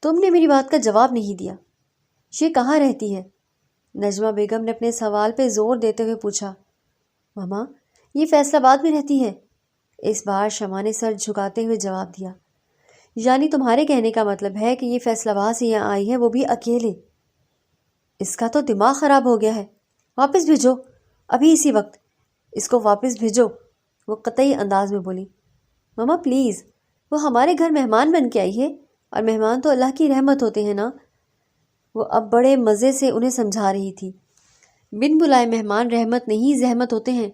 تم نے میری بات کا جواب نہیں دیا، یہ کہاں رہتی ہے؟ نجمہ بیگم نے اپنے سوال پہ زور دیتے ہوئے پوچھا۔ ماما، یہ فیصل آباد میں رہتی ہے، اس بار شمع نے سر جھکاتے ہوئے جواب دیا۔ یعنی تمہارے کہنے کا مطلب ہے کہ یہ فیصل آباد سے یہاں آئی ہے، وہ بھی اکیلے؟ اس کا تو دماغ خراب ہو گیا ہے، واپس بھیجو، ابھی اسی وقت، اس کو واپس بھیجو، وہ قطعی انداز میں بولی۔ ماما پلیز، وہ ہمارے گھر مہمان بن کے آئی ہے، اور مہمان تو اللہ کی رحمت ہوتے ہیں نا۔ وہ اب بڑے مزے سے انہیں سمجھا رہی تھی۔ بن بلائے مہمان رحمت نہیں زحمت ہوتے ہیں،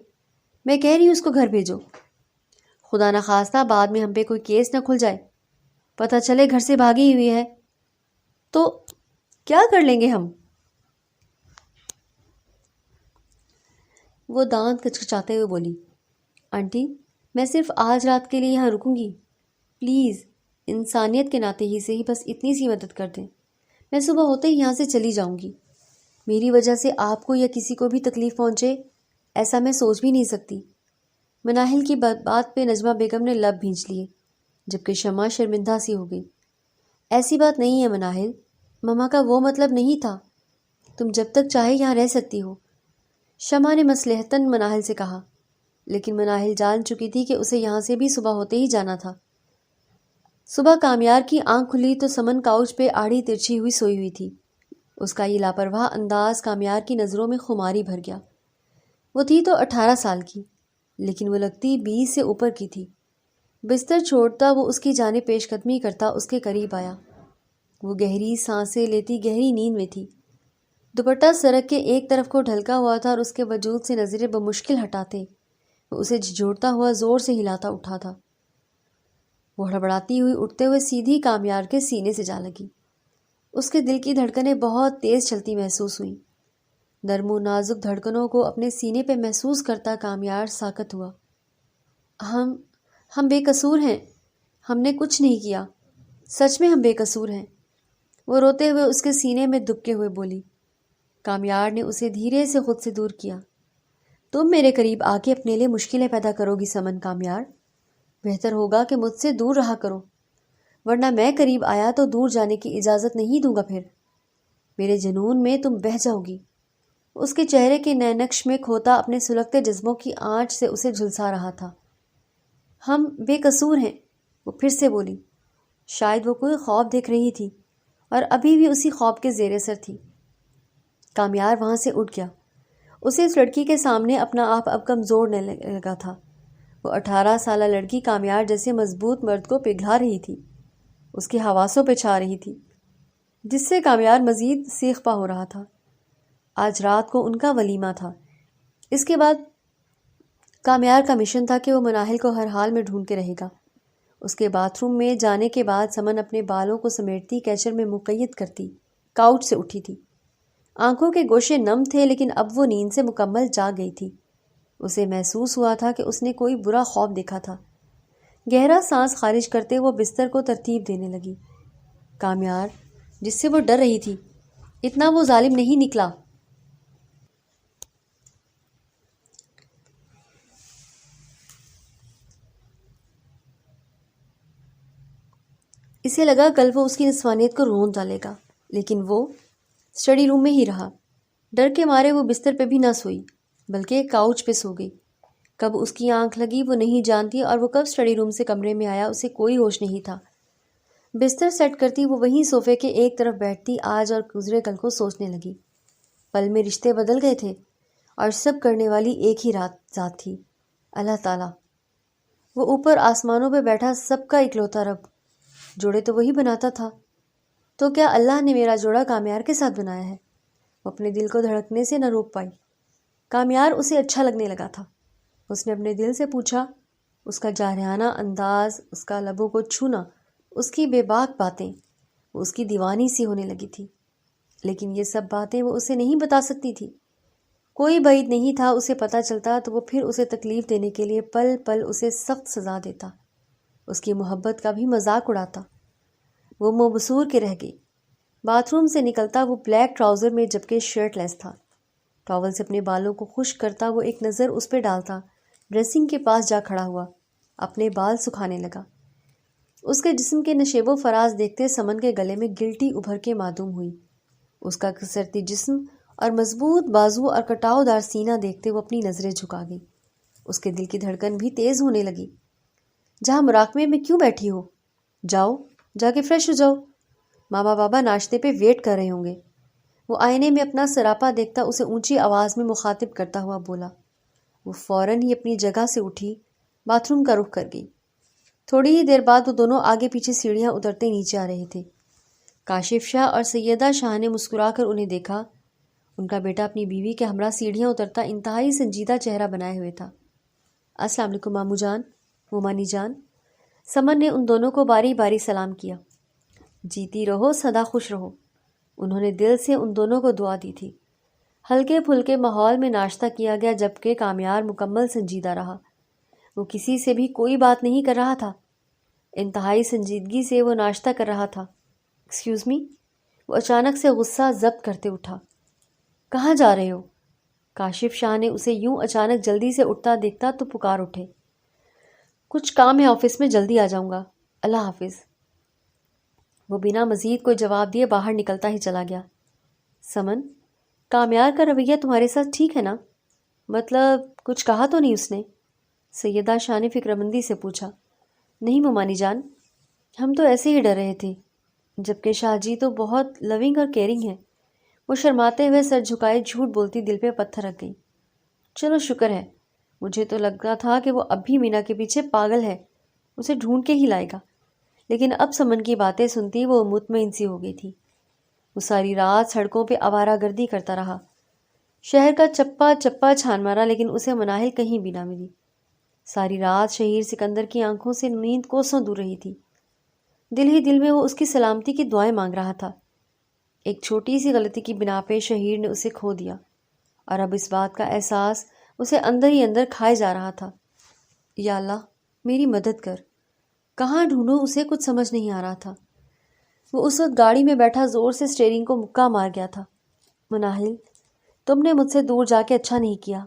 میں کہہ رہی ہوں اس کو گھر بھیجو، خدا نخواستہ بعد میں ہم پہ کوئی کیس نہ کھل جائے، پتہ چلے گھر سے بھاگی ہوئی ہے تو کیا کر لیں گے ہم۔ وہ دانت کچکچاتے ہوئے بولی، آنٹی میں صرف آج رات کے لیے یہاں رکوں گی، پلیز انسانیت کے ناطے ہی سے ہی بس اتنی سی مدد کر دیں، میں صبح ہوتے ہی یہاں سے چلی جاؤں گی، میری وجہ سے آپ کو یا کسی کو بھی تکلیف پہنچے ایسا میں سوچ بھی نہیں سکتی۔ مناہل کی بات پہ نجمہ بیگم نے لب بھینچ لیے، جبکہ شمع شرمندہ سی ہو گئی۔ ایسی بات نہیں ہے مناہل، مما کا وہ مطلب نہیں تھا، تم جب تک چاہے یہاں رہ سکتی ہو، شمع نے مصلحتاً مناہل سے کہا، لیکن مناہل جان چکی تھی کہ اسے یہاں سے بھی صبح ہوتے ہی جانا تھا۔ صبح کامیار کی آنکھ کھلی تو سمن کاؤچ پہ آڑھی ترچھی ہوئی سوئی ہوئی تھی۔ اس کا یہ لاپرواہ انداز کامیار کی نظروں میں خماری بھر گیا۔ وہ تھی تو 18 سال کی، لیکن وہ لگتی 20 سے اوپر کی تھی۔ بستر چھوڑتا وہ اس کی جانب پیش قدمی کرتا اس کے قریب آیا۔ وہ گہری سانسیں لیتی گہری نیند میں تھی۔ دوپٹہ سرک کے ایک طرف کو ڈھلکا ہوا تھا اور اس کے وجود سے نظریں بمشکل ہٹاتے وہ اسے جھنجھوڑتا ہوا زور سے ہلاتا اٹھا تھا۔ وہ ہڑبڑاتی ہوئی اٹھتے ہوئے سیدھی کامیار کے سینے سے جا لگی۔ اس کے دل کی دھڑکنیں بہت تیز چلتی محسوس ہوئیں۔ نرم و نازک دھڑکنوں کو اپنے سینے پہ محسوس کرتا کامیار ساکت ہوا۔ ہم بے قصور ہیں، ہم نے کچھ نہیں کیا، سچ میں ہم بے قصور ہیں، وہ روتے ہوئے اس کے سینے میں دبکے ہوئے بولی۔ کامیار نے اسے دھیرے سے خود سے دور کیا۔ تم میرے قریب آ کے اپنے لیے مشکلیں پیدا کرو گی سمن کامیار، بہتر ہوگا کہ مجھ سے دور رہا کرو، ورنہ میں قریب آیا تو دور جانے کی اجازت نہیں دوں گا، پھر میرے جنون میں تم بہہ جاؤ گی۔ اس کے چہرے کے نئے نقش میں کھوتا اپنے سلگتے جذبوں کی آنچ سے اسے جھلسا رہا تھا۔ ہم بے قصور ہیں، وہ پھر سے بولی۔ شاید وہ کوئی خواب دیکھ رہی تھی اور ابھی بھی اسی خواب کے زیر اثر تھی۔ کامیار وہاں سے اٹھ گیا۔ اسے اس لڑکی کے سامنے اپنا آپ اب کمزور نہ لگا تھا۔ وہ 18 سالہ لڑکی کامیار جیسے مضبوط مرد کو پگھلا رہی تھی، اس کے حواسوں پہ چھا رہی تھی، جس سے کامیار مزید سیخ پا ہو رہا تھا۔ آج رات کو ان کا ولیمہ تھا۔ اس کے بعد کامیار کا مشن تھا کہ وہ مناہل کو ہر حال میں ڈھونڈتے رہے گا۔ اس کے باتھ روم میں جانے کے بعد سمن اپنے بالوں کو سمیٹتی کیچر میں مقید کرتی کاؤچ سے اٹھی تھی۔ آنکھوں کے گوشے نم تھے، لیکن اب وہ نیند سے مکمل جاگ گئی تھی۔ اسے محسوس ہوا تھا کہ اس نے کوئی برا خواب دیکھا تھا۔ گہرا سانس خارج کرتے وہ بستر کو ترتیب دینے لگی۔ کامیار جس سے وہ ڈر رہی تھی، اتنا وہ ظالم نہیں نکلا۔ اسے لگا کل وہ اس کی نسوانیت کو رون ڈالے گا، لیکن وہ اسٹڈی روم میں ہی رہا۔ ڈر کے مارے وہ بستر پہ بھی نہ سوئی، بلکہ کاؤچ پہ سو گئی۔ کب اس کی آنکھ لگی وہ نہیں جانتی، اور وہ کب اسٹڈی روم سے کمرے میں آیا اسے کوئی ہوش نہیں تھا۔ بستر سیٹ کرتی وہ وہیں صوفے کے ایک طرف بیٹھتی آج اور گزرے کل کو سوچنے لگی۔ پل میں رشتے بدل گئے تھے اور سب کرنے والی ایک ہی ذات تھی، اللہ تعالیٰ۔ وہ اوپر آسمانوں پہ بیٹھا سب کا اکلوتا رب، جوڑے تو وہی بناتا تھا، تو کیا اللہ نے میرا جوڑا کامیار کے ساتھ بنایا ہے؟ وہ اپنے دل کو دھڑکنے سے نہ روک پائی۔ کامیار اسے اچھا لگنے لگا تھا۔ اس نے اپنے دل سے پوچھا، اس کا جارحانہ انداز، اس کا لبوں کو چھونا، اس کی بے باک باتیں، وہ اس کی دیوانی سی ہونے لگی تھی۔ لیکن یہ سب باتیں وہ اسے نہیں بتا سکتی تھی۔ کوئی بعید نہیں تھا اسے پتہ چلتا تو وہ پھر اسے تکلیف دینے کے لیے پل پل اسے سخت سزا دیتا، اس کی محبت کا بھی مذاق اڑاتا۔ وہ مبصور کے رہ گئی۔ باتھ روم سے نکلتا وہ بلیک ٹراؤزر میں جبکہ شرٹ لیس تھا۔ ٹاول سے اپنے بالوں کو خشک کرتا وہ ایک نظر اس پہ ڈالتا، ڈریسنگ کے پاس جا کھڑا ہوا، اپنے بال سکھانے لگا۔ اس کے جسم کے نشیب و فراز دیکھتے سمن کے گلے میں گلٹی ابھر کے معدوم ہوئی۔ اس کا کسرتی جسم اور مضبوط بازو اور کٹاؤ دار سینہ دیکھتے وہ اپنی نظریں جھکا گئی۔ اس کے دل کی دھڑکن بھی تیز ہونے لگی۔ جہاں مراقبے میں کیوں بیٹھی ہو؟ جاؤ، جا کے فریش ہو جاؤ، ماما بابا ناشتے پہ ویٹ کر رہے ہوں گے۔ وہ آئینے میں اپنا سراپا دیکھتا اسے اونچی آواز میں مخاطب کرتا ہوا بولا۔ وہ فوراً ہی اپنی جگہ سے اٹھی باتھ روم کا رخ کر گئی۔ تھوڑی ہی دیر بعد وہ دونوں آگے پیچھے سیڑھیاں اترتے نیچے آ رہے تھے۔ کاشف شاہ اور سیدہ شاہ نے مسکرا کر انہیں دیکھا۔ ان کا بیٹا اپنی بیوی کے ہمراہ سیڑھیاں اترتا انتہائی سنجیدہ چہرہ بنائے ہوئے تھا۔ السلام علیکم مامو جان، مومانی جان۔ سمن نے ان دونوں کو باری باری سلام کیا۔ جیتی رہو، سدا خوش رہو۔ انہوں نے دل سے ان دونوں کو دعا دی تھی۔ ہلکے پھلکے ماحول میں ناشتہ کیا گیا، جبکہ کامیار مکمل سنجیدہ رہا۔ وہ کسی سے بھی کوئی بات نہیں کر رہا تھا، انتہائی سنجیدگی سے وہ ناشتہ کر رہا تھا۔ ایکسکیوز می، وہ اچانک سے غصہ ضبط کرتے اٹھا۔ کہاں جا رہے ہو؟ کاشف شاہ نے اسے یوں اچانک جلدی سے اٹھتا دیکھتا تو پکار اٹھے۔ کچھ کام ہے آفس میں، جلدی آ جاؤں گا، اللہ حافظ۔ وہ بنا مزید کوئی جواب دیے باہر نکلتا ہی چلا گیا۔ سمن، کامیار کا رویہ تمہارے ساتھ ٹھیک ہے نا؟ مطلب کچھ کہا تو نہیں اس نے؟ سیدہ شاہ نے فکرمندی سے پوچھا۔ نہیں مومانی جان، ہم تو ایسے ہی ڈر رہے تھے، جبکہ شاہ جی تو بہت لونگ اور کیئرنگ ہے۔ وہ شرماتے ہوئے سر جھکائے جھوٹ بولتی دل پہ پتھر رکھ گئی۔ چلو شکر ہے، مجھے تو لگا تھا کہ وہ اب بھی مینا کے پیچھے پاگل ہے، اسے ڈھونڈ کے ہی لائے گا، لیکن اب سمن کی باتیں سنتی وہ مطمئن سی ہو گئی تھی۔ وہ ساری رات سڑکوں پہ آوارہ گردی کرتا رہا، شہر کا چپا چپا چھان مارا، لیکن اسے مناہل کہیں بھی نہ ملی۔ ساری رات شہیر سکندر کی آنکھوں سے نیند کوسوں دور رہی تھی۔ دل ہی دل میں وہ اس کی سلامتی کی دعائیں مانگ رہا تھا۔ ایک چھوٹی سی غلطی کی بنا پہ شہیر نے اسے کھو دیا، اور اب اس بات کا احساس اسے اندر ہی اندر کھائے جا رہا تھا۔ یا اللہ میری مدد کر، کہاں ڈھونڈوں اسے، کچھ سمجھ نہیں آ رہا تھا۔ وہ اس وقت گاڑی میں بیٹھا زور سے اسٹیئرنگ کو مکہ مار گیا تھا۔ مناہل، تم نے مجھ سے دور جا کے اچھا نہیں کیا،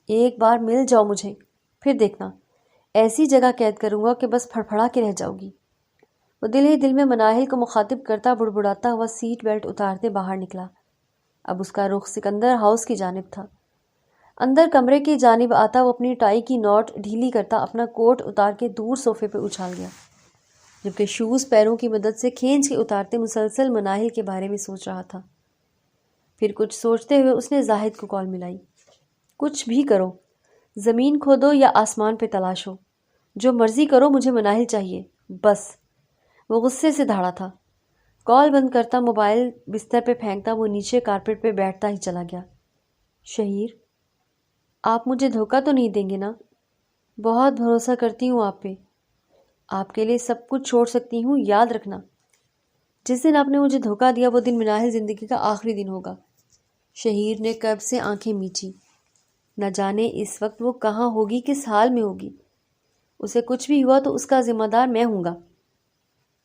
ایک بار مل جاؤ مجھے، پھر دیکھنا ایسی جگہ قید کروں گا کہ بس پھڑپھڑا کے رہ جاؤ گی۔ وہ دل ہی دل میں مناہل کو مخاطب کرتا بڑبڑاتا ہوا سیٹ بیلٹ اتارتے باہر نکلا۔ اب اس کا رخ سکندر ہاؤس کی جانب تھا۔ اندر کمرے کی جانب آتا وہ اپنی ٹائی کی نوٹ ڈھیلی کرتا اپنا کوٹ اتار کے دور صوفے پہ اچھال گیا، جبکہ شوز پیروں کی مدد سے کھینچ کے اتارتے مسلسل مناہل کے بارے میں سوچ رہا تھا۔ پھر کچھ سوچتے ہوئے اس نے زاہد کو کال ملائی۔ کچھ بھی کرو، زمین کھودو یا آسمان پہ تلاشو، جو مرضی کرو، مجھے مناہل چاہیے بس۔ وہ غصے سے دھاڑا تھا۔ کال بند کرتا موبائل بستر پہ پھینکتا وہ نیچے کارپیٹ پہ بیٹھتا ہی چلا گیا۔ شہیر، آپ مجھے دھوکہ تو نہیں دیں گے نا؟ بہت بھروسہ کرتی ہوں آپ پہ، آپ کے لیے سب کچھ چھوڑ سکتی ہوں، یاد رکھنا جس دن آپ نے مجھے دھوکہ دیا وہ دن مناہل زندگی کا آخری دن ہوگا۔ شہیر نے کرب سے آنکھیں میچی۔ نہ جانے اس وقت وہ کہاں ہوگی، کس حال میں ہوگی۔ اسے کچھ بھی ہوا تو اس کا ذمہ دار میں ہوں گا۔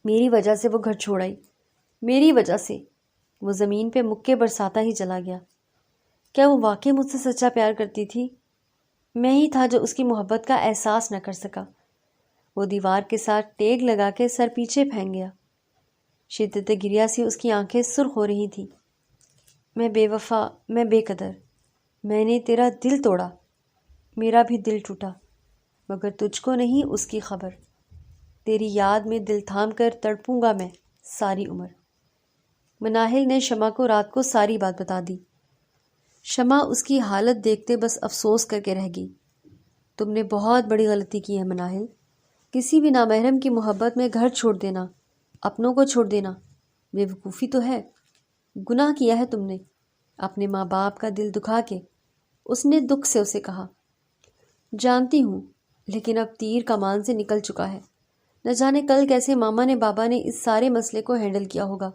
میری وجہ سے وہ گھر چھوڑ آئی، میری وجہ سے وہ زمین پہ مکے برساتا ہی چلا گیا۔ کیا وہ واقعی مجھ سے سچا پیار کرتی تھی؟ میں ہی تھا جو اس کی محبت کا احساس نہ کر سکا۔ وہ دیوار کے ساتھ ٹیک لگا کے سر پیچھے پھینک گیا۔ شدت گریہ سے اس کی آنکھیں سرخ ہو رہی تھیں۔ میں بے وفا، میں بے قدر، میں نے تیرا دل توڑا، میرا بھی دل ٹوٹا، مگر تجھ کو نہیں اس کی خبر۔ تیری یاد میں دل تھام کر تڑپوں گا میں ساری عمر۔ مناہل نے شمع کو رات کو ساری بات بتا دی۔ شمع اس کی حالت دیکھتے بس افسوس کر کے رہ گئی۔ تم نے بہت بڑی غلطی کی ہے مناہل، کسی بھی نامحرم کی محبت میں گھر چھوڑ دینا، اپنوں کو چھوڑ دینا بے وقوفی تو ہے، گناہ کیا ہے تم نے، اپنے ماں باپ کا دل دکھا کے۔ اس نے دکھ سے اسے کہا۔ جانتی ہوں، لیکن اب تیر کمان سے نکل چکا ہے، نہ جانے کل کیسے ماما نے بابا نے اس سارے مسئلے کو ہینڈل کیا ہوگا،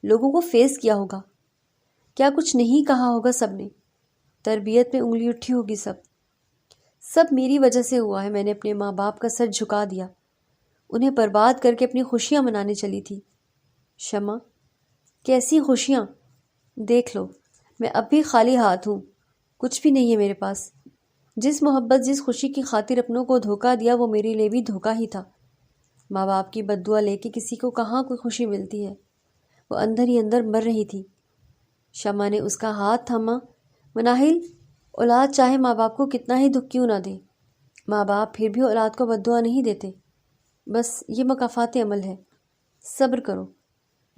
لوگوں کو فیس کیا ہوگا، کیا کچھ نہیں کہا ہوگا سب نے، تربیت پہ انگلی اٹھی ہوگی، سب میری وجہ سے ہوا ہے۔ میں نے اپنے ماں باپ کا سر جھکا دیا، انہیں برباد کر کے اپنی خوشیاں منانے چلی تھی۔ شمع، کیسی خوشیاں؟ دیکھ لو، میں اب بھی خالی ہاتھ ہوں، کچھ بھی نہیں ہے میرے پاس۔ جس محبت، جس خوشی کی خاطر اپنوں کو دھوکہ دیا وہ میرے لیے بھی دھوکہ ہی تھا۔ ماں باپ کی بد دعا لے کے کسی کو کہاں کوئی خوشی ملتی ہے؟ وہ اندر ہی اندر مر رہی تھی۔ شمع نے اس کا ہاتھ تھاما۔ مناہل، اولاد چاہے ماں باپ کو کتنا ہی دکھ کیوں نہ دے، ماں باپ پھر بھی اولاد کو بد دعا نہیں دیتے، بس یہ مکافات عمل ہے، صبر کرو۔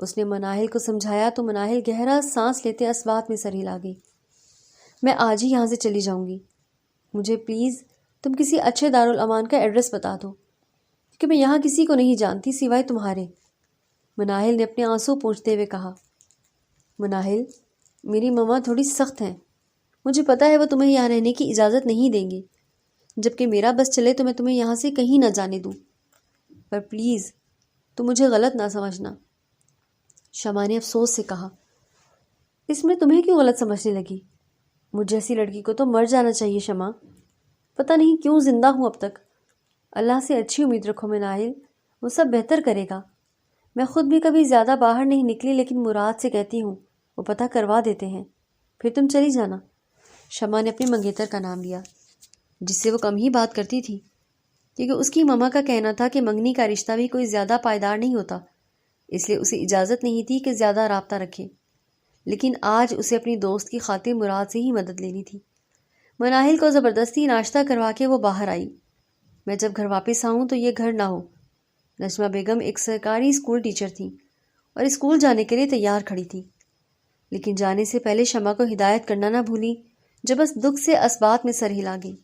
اس نے مناہل کو سمجھایا تو مناہل گہرا سانس لیتے اس بات میں سر ہلا گئی۔ میں آج ہی یہاں سے چلی جاؤں گی، مجھے پلیز تم کسی اچھے دارالامان کا ایڈریس بتا دو، کہ میں یہاں کسی کو نہیں جانتی سوائے تمہارے۔ مناہل نے اپنے آنسو پونچھتے ہوئے کہا، مناہل، میری ماما تھوڑی سخت ہیں، مجھے پتہ ہے وہ تمہیں یہاں رہنے کی اجازت نہیں دیں گے، جبکہ میرا بس چلے تو میں تمہیں یہاں سے کہیں نہ جانے دوں، پر پلیز تم مجھے غلط نہ سمجھنا۔ شمع نے افسوس سے کہا، اس میں تمہیں کیوں غلط سمجھنے لگی؟ مجھ جیسی لڑکی کو تو مر جانا چاہیے شمع، پتہ نہیں کیوں زندہ ہوں اب تک۔ اللہ سے اچھی امید رکھو مناہل، وہ سب بہتر کرے گا۔ میں خود بھی کبھی زیادہ باہر نہیں نکلی، لیکن مراد سے کہتی ہوں وہ پتہ کروا دیتے ہیں، پھر تم چلی جانا۔ شمع نے اپنے منگیتر کا نام لیا، جس سے وہ کم ہی بات کرتی تھی، کیونکہ اس کی ماما کا کہنا تھا کہ منگنی کا رشتہ بھی کوئی زیادہ پائیدار نہیں ہوتا، اس لیے اسے اجازت نہیں تھی کہ زیادہ رابطہ رکھے، لیکن آج اسے اپنی دوست کی خاطر مراد سے ہی مدد لینی تھی۔ مناہل کو زبردستی ناشتہ کروا کے وہ باہر آئی۔ میں جب گھر واپس آؤں تو یہ گھر نہ ہو۔ نجمہ بیگم ایک سرکاری اسکول ٹیچر تھیں اور اسکول جانے کے لیے تیار کھڑی تھی، لیکن جانے سے پہلے شمع کو ہدایت کرنا نہ بھولی، جو بس دکھ سے اسبات میں سر ہلا گئی۔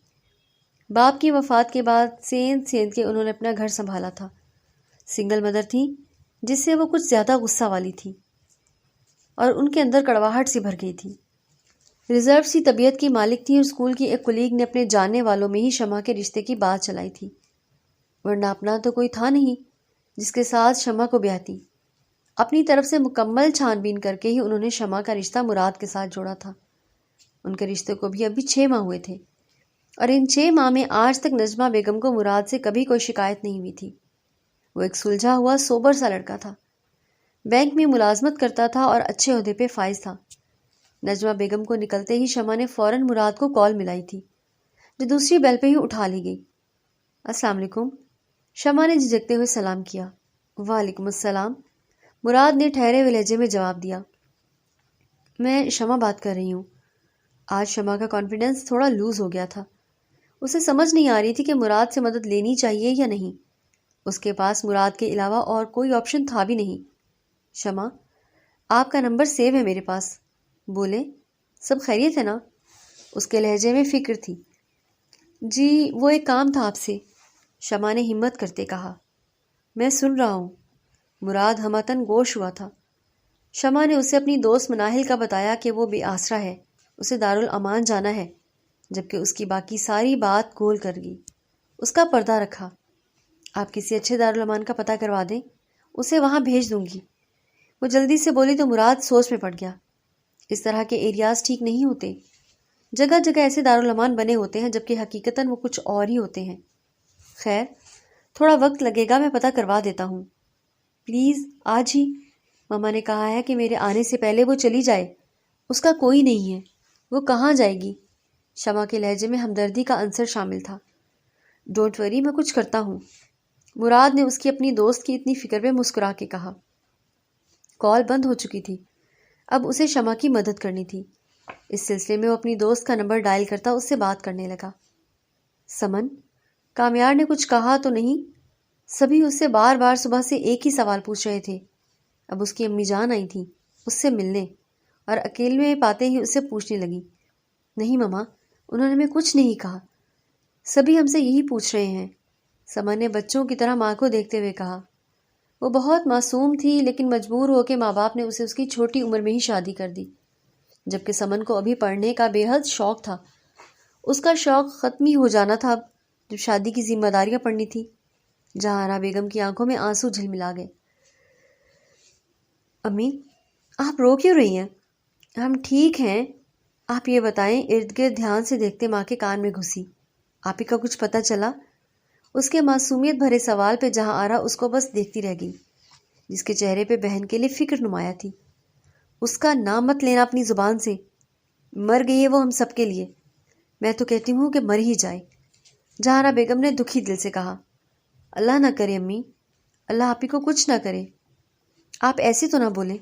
باپ کی وفات کے بعد سیند سیند کے انہوں نے اپنا گھر سنبھالا تھا۔ سنگل مدر تھی، جس سے وہ کچھ زیادہ غصہ والی تھی اور ان کے اندر کڑواہٹ سی بھر گئی تھی۔ ریزرو سی طبیعت کی مالک تھی اور اسکول کی ایک کولیگ نے اپنے جاننے والوں میں ہی شمع کے رشتے کی بات چلائی تھی، ورنہ اپنا تو کوئی تھا نہیں جس کے ساتھ شمع کو بیاہتی۔ اپنی طرف سے مکمل چھان بین کر کے ہی انہوں نے شمع کا رشتہ مراد کے ساتھ جوڑا تھا۔ ان کے رشتے کو بھی ابھی 6 ماہ ہوئے تھے، اور ان 6 ماہ میں آج تک نجمہ بیگم کو مراد سے کبھی کوئی شکایت نہیں ہوئی تھی۔ وہ ایک سلجھا ہوا سوبر سا لڑکا تھا، بینک میں ملازمت کرتا تھا اور اچھے عہدے پہ فائز تھا۔ نجمہ بیگم کو نکلتے ہی شمع نے فوراً مراد کو کال ملائی تھی، جو دوسری بیل پہ ہی اٹھا لی گئی۔ السلام علیکم، شمع نے جھجکتے ہوئے سلام کیا۔ وعلیکم السلام، مراد نے ٹھہرے ہوئے لہجے میں جواب دیا۔ میں شمع بات کر رہی ہوں۔ آج شمع کا کانفیڈنس تھوڑا لوز ہو گیا تھا، اسے سمجھ نہیں آ رہی تھی کہ مراد سے مدد لینی چاہیے یا نہیں۔ اس کے پاس مراد کے علاوہ اور کوئی آپشن تھا بھی نہیں۔ شمع، آپ کا نمبر سیو ہے میرے پاس، بولے، سب خیریت ہے نا؟ اس کے لہجے میں فکر تھی۔ جی، وہ ایک کام تھا آپ سے، شمع نے ہمت کرتے کہا۔ میں سن رہا ہوں۔ مراد ہمتن گوش ہوا تھا۔ شمع نے اسے اپنی دوست مناہل کا بتایا کہ وہ بے آسرا ہے، اسے دارالامان جانا ہے، جبکہ اس کی باقی ساری بات گول کر گئی۔ اس کا پردہ رکھا۔ آپ کسی اچھے دارالامان کا پتہ کروا دیں، اسے وہاں بھیج دوں گی۔ وہ جلدی سے بولی تو مراد سوچ میں پڑ گیا۔ اس طرح کے ایریاز ٹھیک نہیں ہوتے، جگہ جگہ ایسے دارالامان بنے ہوتے ہیں، جبکہ حقیقتاً وہ کچھ اور ہی ہوتے ہیں۔ خیر، تھوڑا وقت لگے گا، میں پتہ کروا دیتا ہوں۔ پلیز آج ہی، ماما نے کہا ہے کہ میرے آنے سے پہلے وہ چلی جائے، اس کا کوئی نہیں ہے۔ وہ کہاں جائے گی؟ شمع کے لہجے میں ہمدردی کا عنصر شامل تھا۔ ڈونٹ وری، میں کچھ کرتا ہوں، مراد نے اس کی اپنی دوست کی اتنی فکر پہ مسکرا کے کہا۔ کال بند ہو چکی تھی، اب اسے شمع کی مدد کرنی تھی۔ اس سلسلے میں وہ اپنی دوست کا نمبر ڈائل کرتا اس سے بات کرنے لگا۔ سمن، کامیار نے کچھ کہا تو نہیں؟ سبھی اس سے بار بار صبح سے ایک ہی سوال پوچھ رہے تھے۔ اب اس کی امی جان آئی تھیں اس سے ملنے، اور اکیلے میں پاتے ہی اس سے پوچھنے لگی۔ نہیں ماما، انہوں نے ہمیں کچھ نہیں کہا، سبھی ہم سے یہی پوچھ رہے ہیں، سمن نے بچوں کی طرح ماں کو دیکھتے ہوئے کہا۔ وہ بہت معصوم تھی، لیکن مجبور ہو کے ماں باپ نے اسے اس کی چھوٹی عمر میں ہی شادی کر دی، جبکہ سمن کو ابھی پڑھنے کا بے حد شوق تھا۔ اس کا شوق ختم ہی ہو جانا تھا اب، جب شادی کی ذمہ داریاں پڑنی تھی۔ جہاں بیگم کی آنکھوں میں آنسو جھلملا گئے۔ امی، آپ رو کیوں رہی ہیں؟ ہم ٹھیک ہیں، آپ یہ بتائیں۔ ارد گرد دھیان سے دیکھتے ماں کے کان میں گھسی۔ آپ ہی کا کچھ پتہ چلا؟ اس کے معصومیت بھرے سوال پہ جہاں آرا اس کو بس دیکھتی رہ گئی، جس کے چہرے پہ بہن کے لیے فکر نمایاں تھی۔ اس کا نام مت لینا اپنی زبان سے، مر گئی ہے وہ ہم سب کے لیے۔ میں تو کہتی ہوں کہ مر ہی جائے، جہاں بیگم نے دکھی دل سے کہا۔ اللہ نہ کرے امی، اللہ آپ ہی کو کچھ نہ کرے۔ آپ ایسے تو نہ بولیں،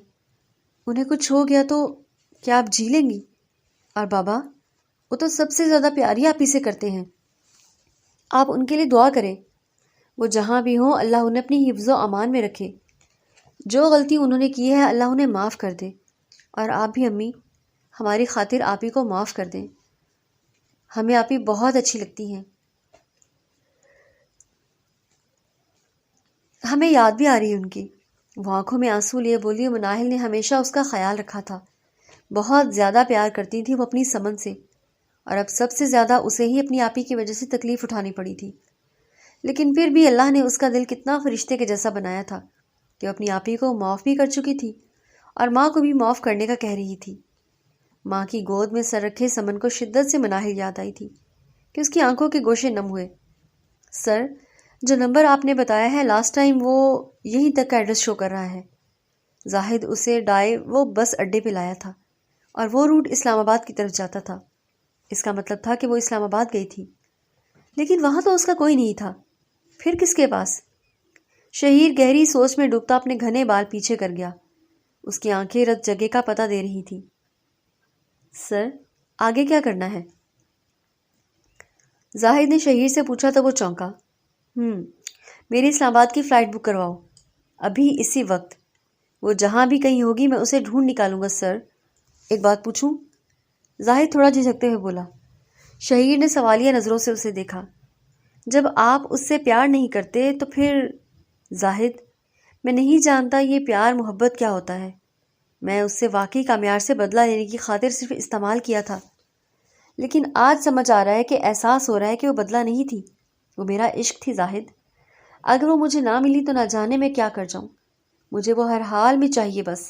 انہیں کچھ ہو گیا تو کیا آپ جی لیں گی؟ اور بابا، وہ تو سب سے زیادہ پیاری آپ ہی سے کرتے ہیں، آپ ان کے لیے دعا کریں، وہ جہاں بھی ہوں اللہ انہیں اپنی حفظ و امان میں رکھے۔ جو غلطی انہوں نے کی ہے اللہ انہیں معاف کر دے، اور آپ بھی امی ہماری خاطر آپ ہی کو معاف کر دیں، ہمیں آپ ہی بہت اچھی لگتی ہیں۔ ہمیں یاد بھی آ رہی ہے ان کی۔ وہ آنکھوں میں آنسو لیے بولی، مناہل نے ہمیشہ اس کا خیال رکھا تھا، بہت زیادہ پیار کرتی تھی وہ اپنی سمن سے، اور اب سب سے زیادہ اسے ہی اپنی آپی کی وجہ سے تکلیف اٹھانی پڑی تھی۔ لیکن پھر بھی اللہ نے اس کا دل کتنا فرشتے کے جیسا بنایا تھا کہ وہ اپنی آپی کو معاف بھی کر چکی تھی اور ماں کو بھی معاف کرنے کا کہہ رہی تھی۔ ماں کی گود میں سر رکھے سمن کو شدت سے مناہل یاد آئی تھی کہ اس کی آنکھوں کے گوشے نم ہوئے۔ سر، جو نمبر آپ نے بتایا ہے لاسٹ ٹائم، وہ یہیں تک کا ایڈریس شو کر رہا ہے۔ زاہد اسے وہ بس اڈے پہ لایا تھا اور وہ روٹ اسلام آباد کی طرف جاتا تھا۔ اس کا مطلب تھا کہ وہ اسلام آباد گئی تھی، لیکن وہاں تو اس کا کوئی نہیں تھا، پھر کس کے پاس؟ شہیر گہری سوچ میں ڈوبتا اپنے گھنے بال پیچھے کر گیا۔ اس کی آنکھیں رت جگہ کا پتہ دے رہی تھی۔ سر، آگے کیا کرنا ہے؟ زاہد نے شہیر سے پوچھا تو وہ چونکا۔ میری اسلام آباد کی فلائٹ بک کرواؤ، ابھی اسی وقت۔ وہ جہاں بھی کہیں ہوگی میں اسے ڈھونڈ نکالوں گا سر۔ ایک بات پوچھوں؟ زاہد تھوڑا جھجکتے ہوئے بولا۔ شہیر نے سوالیہ نظروں سے اسے دیکھا۔ جب آپ اس سے پیار نہیں کرتے تو پھر؟ زاہد، میں نہیں جانتا یہ پیار محبت کیا ہوتا ہے۔ میں اس سے واقعی کامیار سے بدلہ لینے کی خاطر صرف استعمال کیا تھا، لیکن آج سمجھ آ رہا ہے کہ احساس ہو رہا ہے کہ وہ بدلہ نہیں تھی، وہ میرا عشق تھی زاہد۔ اگر وہ مجھے نہ ملی تو نہ جانے میں کیا کر جاؤں، مجھے وہ ہر حال میں چاہیے بس۔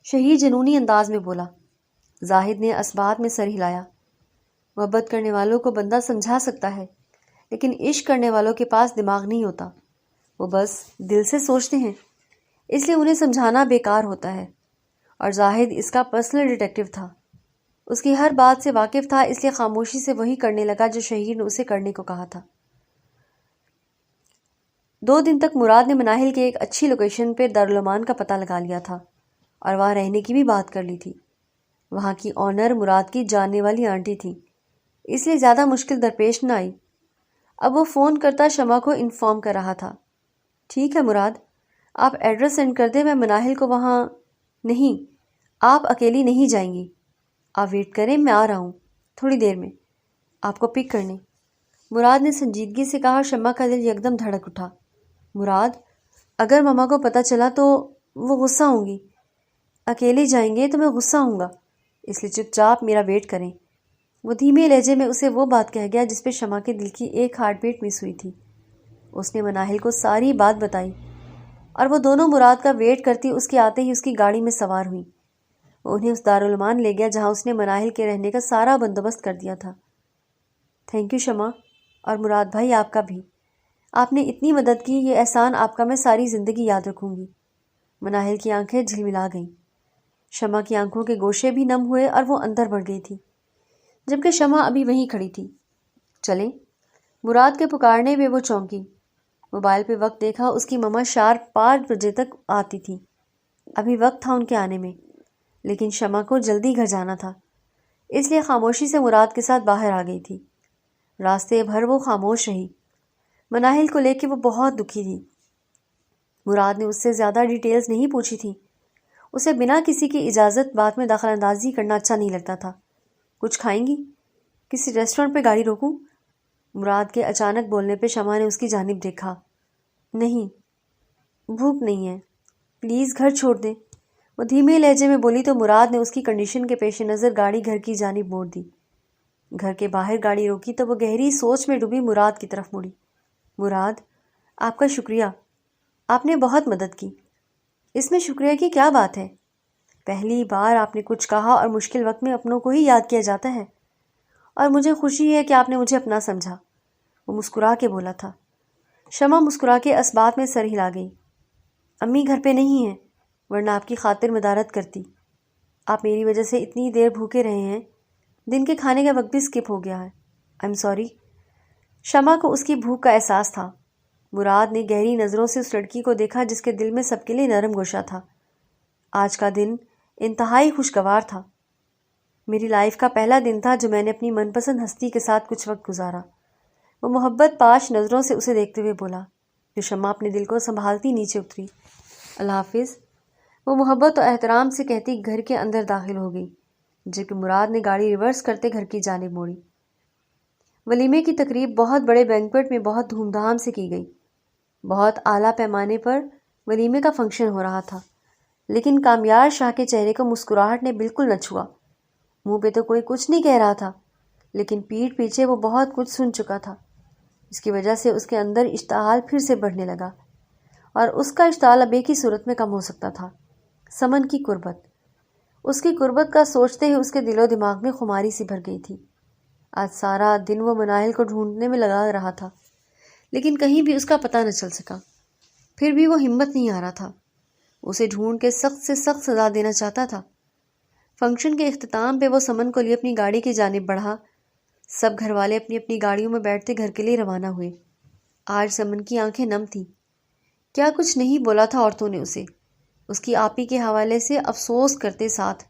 شہیر جنونی انداز میں بولا۔ زاہد نے اسبات میں سر ہلایا۔ محبت کرنے والوں کو بندہ سمجھا سکتا ہے، لیکن عشق کرنے والوں کے پاس دماغ نہیں ہوتا، وہ بس دل سے سوچتے ہیں، اس لیے انہیں سمجھانا بیکار ہوتا ہے۔ اور زاہد اس کا پرسنل ڈیٹیکٹیو تھا، اس کی ہر بات سے واقف تھا، اس لیے خاموشی سے وہی کرنے لگا جو شہیر نے اسے کرنے کو کہا تھا۔ 2 دن تک مراد نے مناہل کے ایک اچھی لوکیشن پہ دارالعمان کا پتہ لگا لیا تھا اور وہاں رہنے کی بھی بات کر لی تھی۔ وہاں کی آنر مراد کی جاننے والی آنٹی تھی، اس لیے زیادہ مشکل درپیش نہ آئی۔ اب وہ فون کرتا شمع کو انفارم کر رہا تھا۔ ٹھیک ہے مراد، آپ ایڈریس سینڈ کر دیں، میں مناہل کو وہاں نہیں، آپ اکیلی نہیں جائیں گی، آپ ویٹ کریں، میں آ رہا ہوں تھوڑی دیر میں آپ کو پک کرنے، مراد نے سنجیدگی سے کہا۔ شمع کا دل یکدم دھڑک اٹھا۔ مراد، اگر ماما کو پتہ چلا تو وہ غصہ ہوں گی، اکیلے جائیں گے تو میں غصہ ہوں گا، اس لیے چپ چاپ میرا ویٹ کریں۔ وہ دھیمے لہجے میں اسے وہ بات کہہ گیا جس پہ شمع کے دل کی ایک ہارٹ بیٹ مس ہوئی تھی۔ اس نے مناہل کو ساری بات بتائی اور وہ دونوں مراد کا ویٹ کرتی اس کے آتے ہی اس کی گاڑی میں سوار ہوئی۔ وہ انہیں اس دارالعمان لے گیا جہاں اس نے مناہل کے رہنے کا سارا بندوبست کر دیا تھا۔ تھینک یو شمع، اور مراد بھائی آپ کا بھی، آپ نے اتنی مدد کی، یہ احسان آپ کا میں ساری زندگی یاد رکھوں گی۔ مناہل کی آنکھیں جھلملا گئیں، شمع کی آنکھوں کے گوشے بھی نم ہوئے اور وہ اندر بڑھ گئی تھی، جبکہ شمع ابھی وہیں کھڑی تھی۔ چلیں، مراد کے پکارنے پہ وہ چونکی، موبائل پہ وقت دیکھا، اس کی ماما شارپ 5 بجے تک آتی تھی، ابھی وقت تھا ان کے آنے میں، لیکن شمع کو جلدی گھر جانا تھا، اس لیے خاموشی سے مراد کے ساتھ باہر آ گئی تھی۔ راستے بھر وہ خاموش رہی، مناہل کو لے کے وہ بہت دکھی تھی۔ مراد نے اس سے زیادہ ڈیٹیلز نہیں پوچھی تھی، اسے بنا کسی کی اجازت بات میں دخل اندازی کرنا اچھا نہیں لگتا تھا۔ کچھ کھائیں گی؟ کسی ریسٹورنٹ پہ گاڑی روکوں؟ مراد کے اچانک بولنے پہ شمع نے اس کی جانب دیکھا۔ نہیں، بھوک نہیں ہے، پلیز گھر چھوڑ دیں، وہ دھیمے لہجے میں بولی تو مراد نے اس کی کنڈیشن کے پیش نظر گاڑی گھر کی جانب موڑ دی۔ گھر کے باہر گاڑی روکی تو وہ گہری سوچ میں ڈوبی مراد کی طرف مڑی۔ مراد، آپ کا شکریہ، آپ نے بہت مدد کی۔ اس میں شکریہ کی کیا بات ہے؟ پہلی بار آپ نے کچھ کہا اور مشکل وقت میں اپنوں کو ہی یاد کیا جاتا ہے، اور مجھے خوشی ہے کہ آپ نے مجھے اپنا سمجھا، وہ مسکرا کے بولا تھا۔ شمع مسکرا کے اسبات میں سر ہلا گئی۔ امی گھر پہ نہیں ہیں، ورنہ آپ کی خاطر مدارت کرتی، آپ میری وجہ سے اتنی دیر بھوکے رہے ہیں، دن کے کھانے کا وقت بھی اسکپ ہو گیا ہے، آئی ایم سوری۔ شمع کو اس کی بھوک کا احساس تھا۔ مراد نے گہری نظروں سے اس لڑکی کو دیکھا جس کے دل میں سب کے لیے نرم گوشہ تھا۔ آج کا دن انتہائی خوشگوار تھا، میری لائف کا پہلا دن تھا جو میں نے اپنی من پسند ہستی کے ساتھ کچھ وقت گزارا، وہ محبت پاش نظروں سے اسے دیکھتے ہوئے بولا، جو شمع اپنے دل کو سنبھالتی نیچے اتری۔ اللہ حافظ۔ وہ محبت اور احترام سے کہتی گھر کے اندر داخل ہو گئی، جبکہ مراد نے گاڑی ریورس کرتے گھر کی جانب موڑی۔ ولیمے کی تقریب بہت بڑے بینکویٹ میں بہت دھوم دھام سے کی گئی۔ بہت اعلیٰ پیمانے پر ولیمے کا فنکشن ہو رہا تھا، لیکن کامیار شاہ کے چہرے کو مسکراہٹ نے بالکل نہ چھوا۔ منہ پہ تو کوئی کچھ نہیں کہہ رہا تھا، لیکن پیٹھ پیچھے وہ بہت کچھ سن چکا تھا۔ اس کی وجہ سے اس کے اندر اشتعال پھر سے بڑھنے لگا، اور اس کا اشتعال اب ایک ہی صورت میں کم ہو سکتا تھا، سمن کی قربت۔ اس کی قربت کا سوچتے ہی اس کے دل و دماغ میں خماری سی بھر گئی تھی۔ آج سارا دن وہ مناہل کو ڈھونڈنے میں لگا رہا تھا، لیکن کہیں بھی اس کا پتہ نہ چل سکا۔ پھر بھی وہ ہمت نہیں آ رہا تھا، اسے ڈھونڈ کے سخت سے سخت سزا دینا چاہتا تھا۔ فنکشن کے اختتام پہ وہ سمن کو لیے اپنی گاڑی کی جانب بڑھا۔ سب گھر والے اپنی اپنی گاڑیوں میں بیٹھتے گھر کے لیے روانہ ہوئے۔ آج سمن کی آنکھیں نم تھیں۔ کیا کچھ نہیں بولا تھا عورتوں نے اسے، اس کی آپی کے حوالے سے افسوس کرتے ساتھ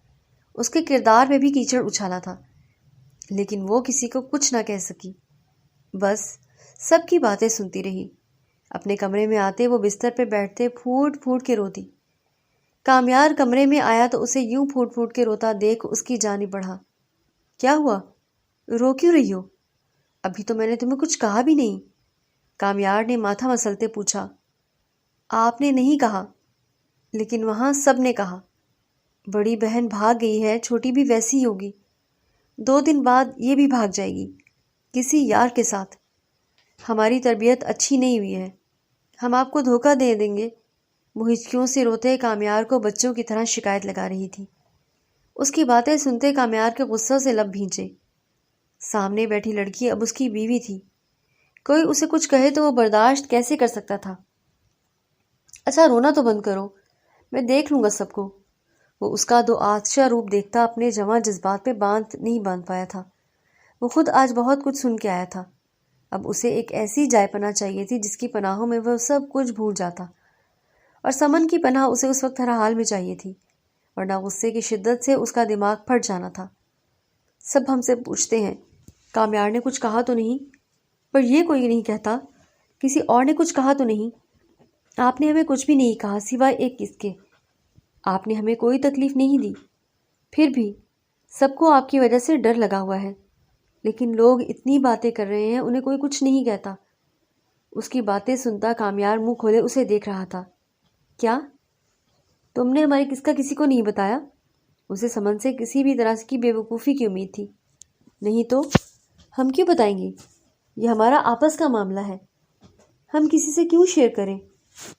اس کے کردار پہ بھی کیچڑ اچھالا تھا، لیکن وہ کسی کو کچھ نہ کہہ سکی، بس سب کی باتیں سنتی رہی۔ اپنے کمرے میں آتے وہ بستر پہ بیٹھتے پھوٹ پھوٹ کے روتی۔ کامیار کمرے میں آیا تو اسے یوں پھوٹ پھوٹ کے روتا دیکھ اس کی جانب بڑھا۔ کیا ہوا؟ رو کیوں رہی ہو؟ ابھی تو میں نے تمہیں کچھ کہا بھی نہیں۔ کامیار نے ماتھا مسلتے پوچھا۔ آپ نے نہیں کہا، لیکن وہاں سب نے کہا۔ بڑی بہن بھاگ گئی ہے، چھوٹی بھی ویسی ہی ہوگی، 2 دن بعد یہ بھی بھاگ جائے گی کسی یار کے ساتھ۔ ہماری تربیت اچھی نہیں ہوئی ہے، ہم آپ کو دھوکہ دے دیں گے۔ وہ ہچکیوں سے روتے کامیار کو بچوں کی طرح شکایت لگا رہی تھی۔ اس کی باتیں سنتے کامیار کے غصے سے لب بھینچے۔ سامنے بیٹھی لڑکی اب اس کی بیوی تھی، کوئی اسے کچھ کہے تو وہ برداشت کیسے کر سکتا تھا؟ اچھا رونا تو بند کرو، میں دیکھ لوں گا سب کو۔ وہ اس کا 2 آتشہ روپ دیکھتا اپنے جمع جذبات پہ نہیں باندھ پایا تھا۔ وہ خود آج بہت کچھ سن کے آیا تھا، اب اسے ایک ایسی جائے پناہ چاہیے تھی جس کی پناہوں میں وہ سب کچھ بھول جاتا، اور سمن کی پناہ اسے اس وقت ہر حال میں چاہیے تھی، ورنہ غصے کی شدت سے اس کا دماغ پھٹ جانا تھا۔ سب ہم سے پوچھتے ہیں کامیار نے کچھ کہا تو نہیں، پر یہ کوئی نہیں کہتا کسی اور نے کچھ کہا تو نہیں۔ آپ نے ہمیں کچھ بھی نہیں کہا سوائے ایک کس کے، آپ نے ہمیں کوئی تکلیف نہیں دی، پھر بھی سب کو آپ کی وجہ سے ڈر لگا ہوا ہے، لیکن لوگ اتنی باتیں کر رہے ہیں انہیں کوئی کچھ نہیں کہتا۔ اس کی باتیں سنتا کامیار منہ کھولے اسے دیکھ رہا تھا۔ کیا تم نے ہماری کس کا کسی کو نہیں بتایا؟ اسے سمن سے کسی بھی طرح کی بے وقوفی کی امید تھی۔ نہیں تو ہم کیوں بتائیں گے؟ یہ ہمارا آپس کا معاملہ ہے، ہم کسی سے کیوں شیئر کریں؟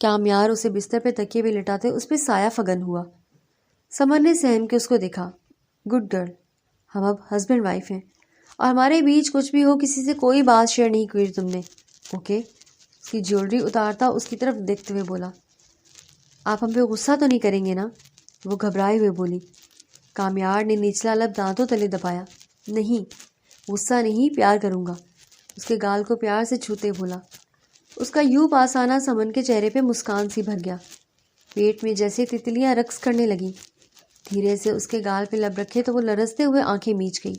کامیار اسے بستر پہ تکیے پہ لٹاتے اس پہ سایہ فگن ہوا۔ سمن نے سہم کے اس کو دیکھا۔ گڈ گرل، ہم اب ہسبینڈ وائف ہیں، اور ہمارے بیچ کچھ بھی ہو کسی سے کوئی بات شیئر نہیں کی تم نے، اوکے؟ اس کی جیولری اتارتا اس کی طرف دیکھتے ہوئے بولا۔ آپ ہم پہ غصہ تو نہیں کریں گے نا؟ وہ گھبرائے ہوئے بولی۔ کامیار نے نچلا لب دانتوں تلے دبایا۔ نہیں، غصہ نہیں، پیار کروں گا۔ اس کے گال کو پیار سے چھوتے بولا۔ اس کا یوں پاس آنا سمن کے چہرے پہ مسکان سی بھر گیا، پیٹ میں جیسے تتلیاں رقص کرنے لگیں۔ دھیرے سے اس کے گال پہ لب رکھے تو وہ لرزتے ہوئے آنکھیں میچ گئی۔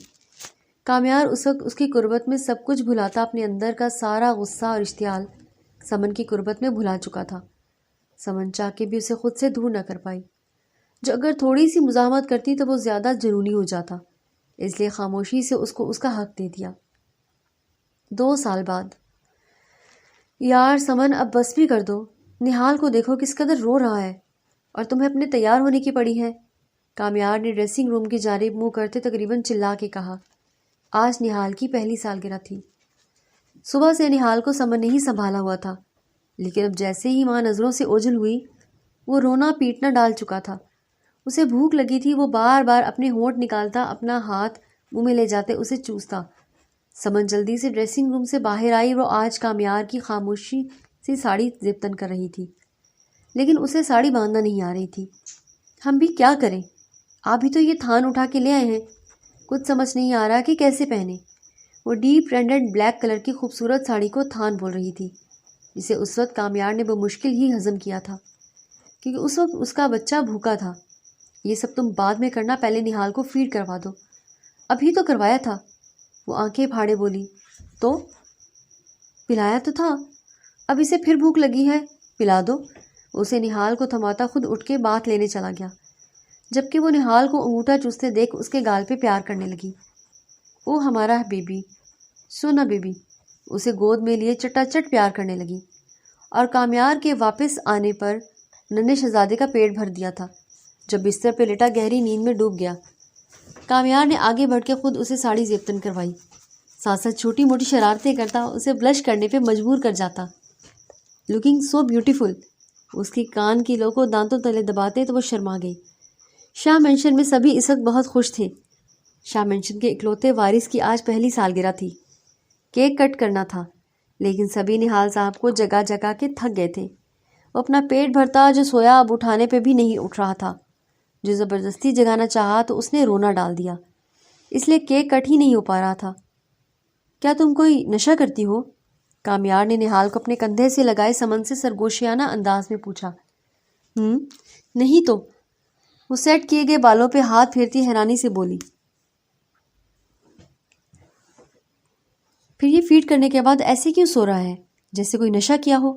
کامیار اس وقت اس کی قربت میں سب کچھ بھلاتا اپنے اندر کا سارا غصہ اور اشتعال سمن کی قربت میں بھلا چکا تھا۔ سمن چاہ کے بھی اسے خود سے دور نہ کر پائی، جو اگر تھوڑی سی مزاحمت کرتی تو وہ زیادہ جنونی ہو جاتا، اس لیے خاموشی سے اس کو اس کا حق دے دیا۔ 2 سال بعد۔ یار سمن اب بس بھی کر دو، نہال کو دیکھو کس قدر رو رہا ہے، اور تمہیں اپنے تیار ہونے کی پڑی ہے۔ کامیار نے ڈریسنگ روم کی جانب منہ کرتے تقریباً چلا کے کہا۔ آج نہال کی پہلی سالگرہ تھی۔ صبح سے نہال کو سمن نہیں سنبھالا ہوا تھا، لیکن اب جیسے ہی ماں نظروں سے اوجھل ہوئی وہ رونا پیٹنا ڈال چکا تھا۔ اسے بھوک لگی تھی، وہ بار بار اپنے ہونٹ نکالتا، اپنا ہاتھ منہ میں لے جاتے اسے چوستا۔ سمن جلدی سے ڈریسنگ روم سے باہر آئی۔ وہ آج کامیار کی خاموشی سے ساڑی زبطن کر رہی تھی، لیکن اسے ساڑی باندھنا نہیں آ رہی تھی۔ ہم بھی کیا کریں، آپ بھی تو یہ تھان اٹھا کے لے آئے ہیں، کچھ سمجھ نہیں آ رہا کہ کیسے پہنے۔ وہ ڈیپ رینڈڈ بلیک کلر کی خوبصورت ساڑی کو تھان بول رہی تھی، جسے اس وقت کامیار نے بمشکل ہی ہضم کیا تھا، کیونکہ اس وقت اس کا بچہ بھوکا تھا۔ یہ سب تم بعد میں کرنا، پہلے نہال کو فیڈ کروا دو۔ ابھی تو کروایا تھا، وہ آنکھیں پھاڑے بولی۔ تو پلایا تو تھا، اب اسے پھر بھوک لگی ہے، پلا دو۔ اسے نہال کو تھماتا خود اٹھ کے بات لینے چلا گیا، جبکہ وہ نہال کو انگوٹھا چوستے دیکھ اس کے گال پہ پیار کرنے لگی۔ او ہمارا بیبی، سونا بیبی، اسے گود میں لیے چٹا چٹ پیار کرنے لگی۔ اور کامیار کے واپس آنے پر ننھے شہزادے کا پیٹ بھر دیا تھا۔ جب بستر پہ لیٹا گہری نیند میں ڈوب گیا، کامیار نے آگے بڑھ کے خود اسے ساڑی زیبتن کروائی، ساتھ ساتھ چھوٹی موٹی شرارتیں کرتا اسے بلش کرنے پہ مجبور کر جاتا۔ لکنگ سو بیوٹیفل، اس کی کان کی لو کو دانتوں تلے دباتے تو وہ شرما گئی۔ شاہ مینشن میں سبھی اس وقت بہت خوش تھے۔ شاہ مینشن کے اکلوتے وارث کی آج پہلی سالگرہ تھی۔ کیک کٹ کرنا تھا، لیکن سبھی نہال صاحب کو جگا جگا کے تھک گئے تھے۔ وہ اپنا پیٹ بھرتا جو سویا اب اٹھانے پہ بھی نہیں اٹھ رہا تھا۔ جو زبردستی جگانا چاہا تو اس نے رونا ڈال دیا، اس لیے کیک کٹ ہی نہیں ہو پا رہا تھا۔ کیا تم کوئی نشہ کرتی ہو؟ کامیار نے نہال کو اپنے کندھے سے لگائے سمن سے سرگوشیانہ انداز میں پوچھا۔ نہیں تو، وہ سیٹ کیے گئے بالوں پہ ہاتھ پھیرتی حیرانی سے بولی۔ پھر یہ فیڈ کرنے کے بعد ایسے کیوں سو رہا ہے جیسے کوئی نشہ کیا ہو؟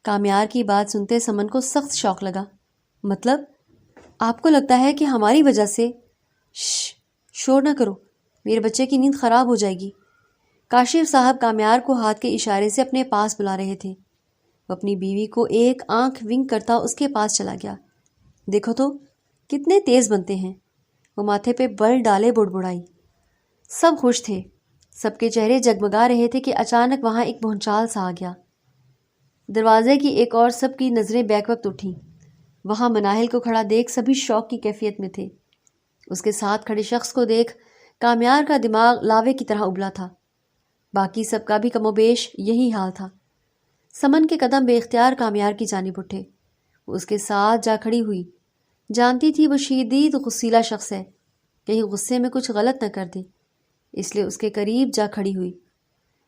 کامیار کی بات سنتے سمن کو سخت شوق لگا۔ مطلب آپ کو لگتا ہے کہ ہماری وجہ سے؟ شور نہ کرو، میرے بچے کی نیند خراب ہو جائے گی۔ کاشف صاحب کامیار کو ہاتھ کے اشارے سے اپنے پاس بلا رہے تھے۔ وہ اپنی بیوی کو ایک آنکھ ونک کرتا اس کے پاس چلا گیا۔ دیکھو تو کتنے تیز بنتے ہیں۔ وہ ماتھے پہ بل ڈالے بڑبڑائی۔ سب خوش تھے، سب کے چہرے جگمگا رہے تھے کہ اچانک وہاں ایک بھونچال سا آ گیا۔ دروازے کی ایک اور سب کی نظریں بیک وقت اٹھیں۔ وہاں مناہل کو کھڑا دیکھ سبھی شوق کی کیفیت میں تھے۔ اس کے ساتھ کھڑے شخص کو دیکھ کامیار کا دماغ لاوے کی طرح ابلا تھا۔ باقی سب کا بھی کم و بیش یہی حال تھا۔ سمن کے قدم بے اختیار کامیار کی جانب اٹھے۔ وہ اس کے ساتھ جا کھڑی ہوئی، جانتی تھی وہ شدید غصیلا شخص ہے، کہیں غصے میں کچھ غلط نہ کر دے، اس لیے اس کے قریب جا کھڑی ہوئی۔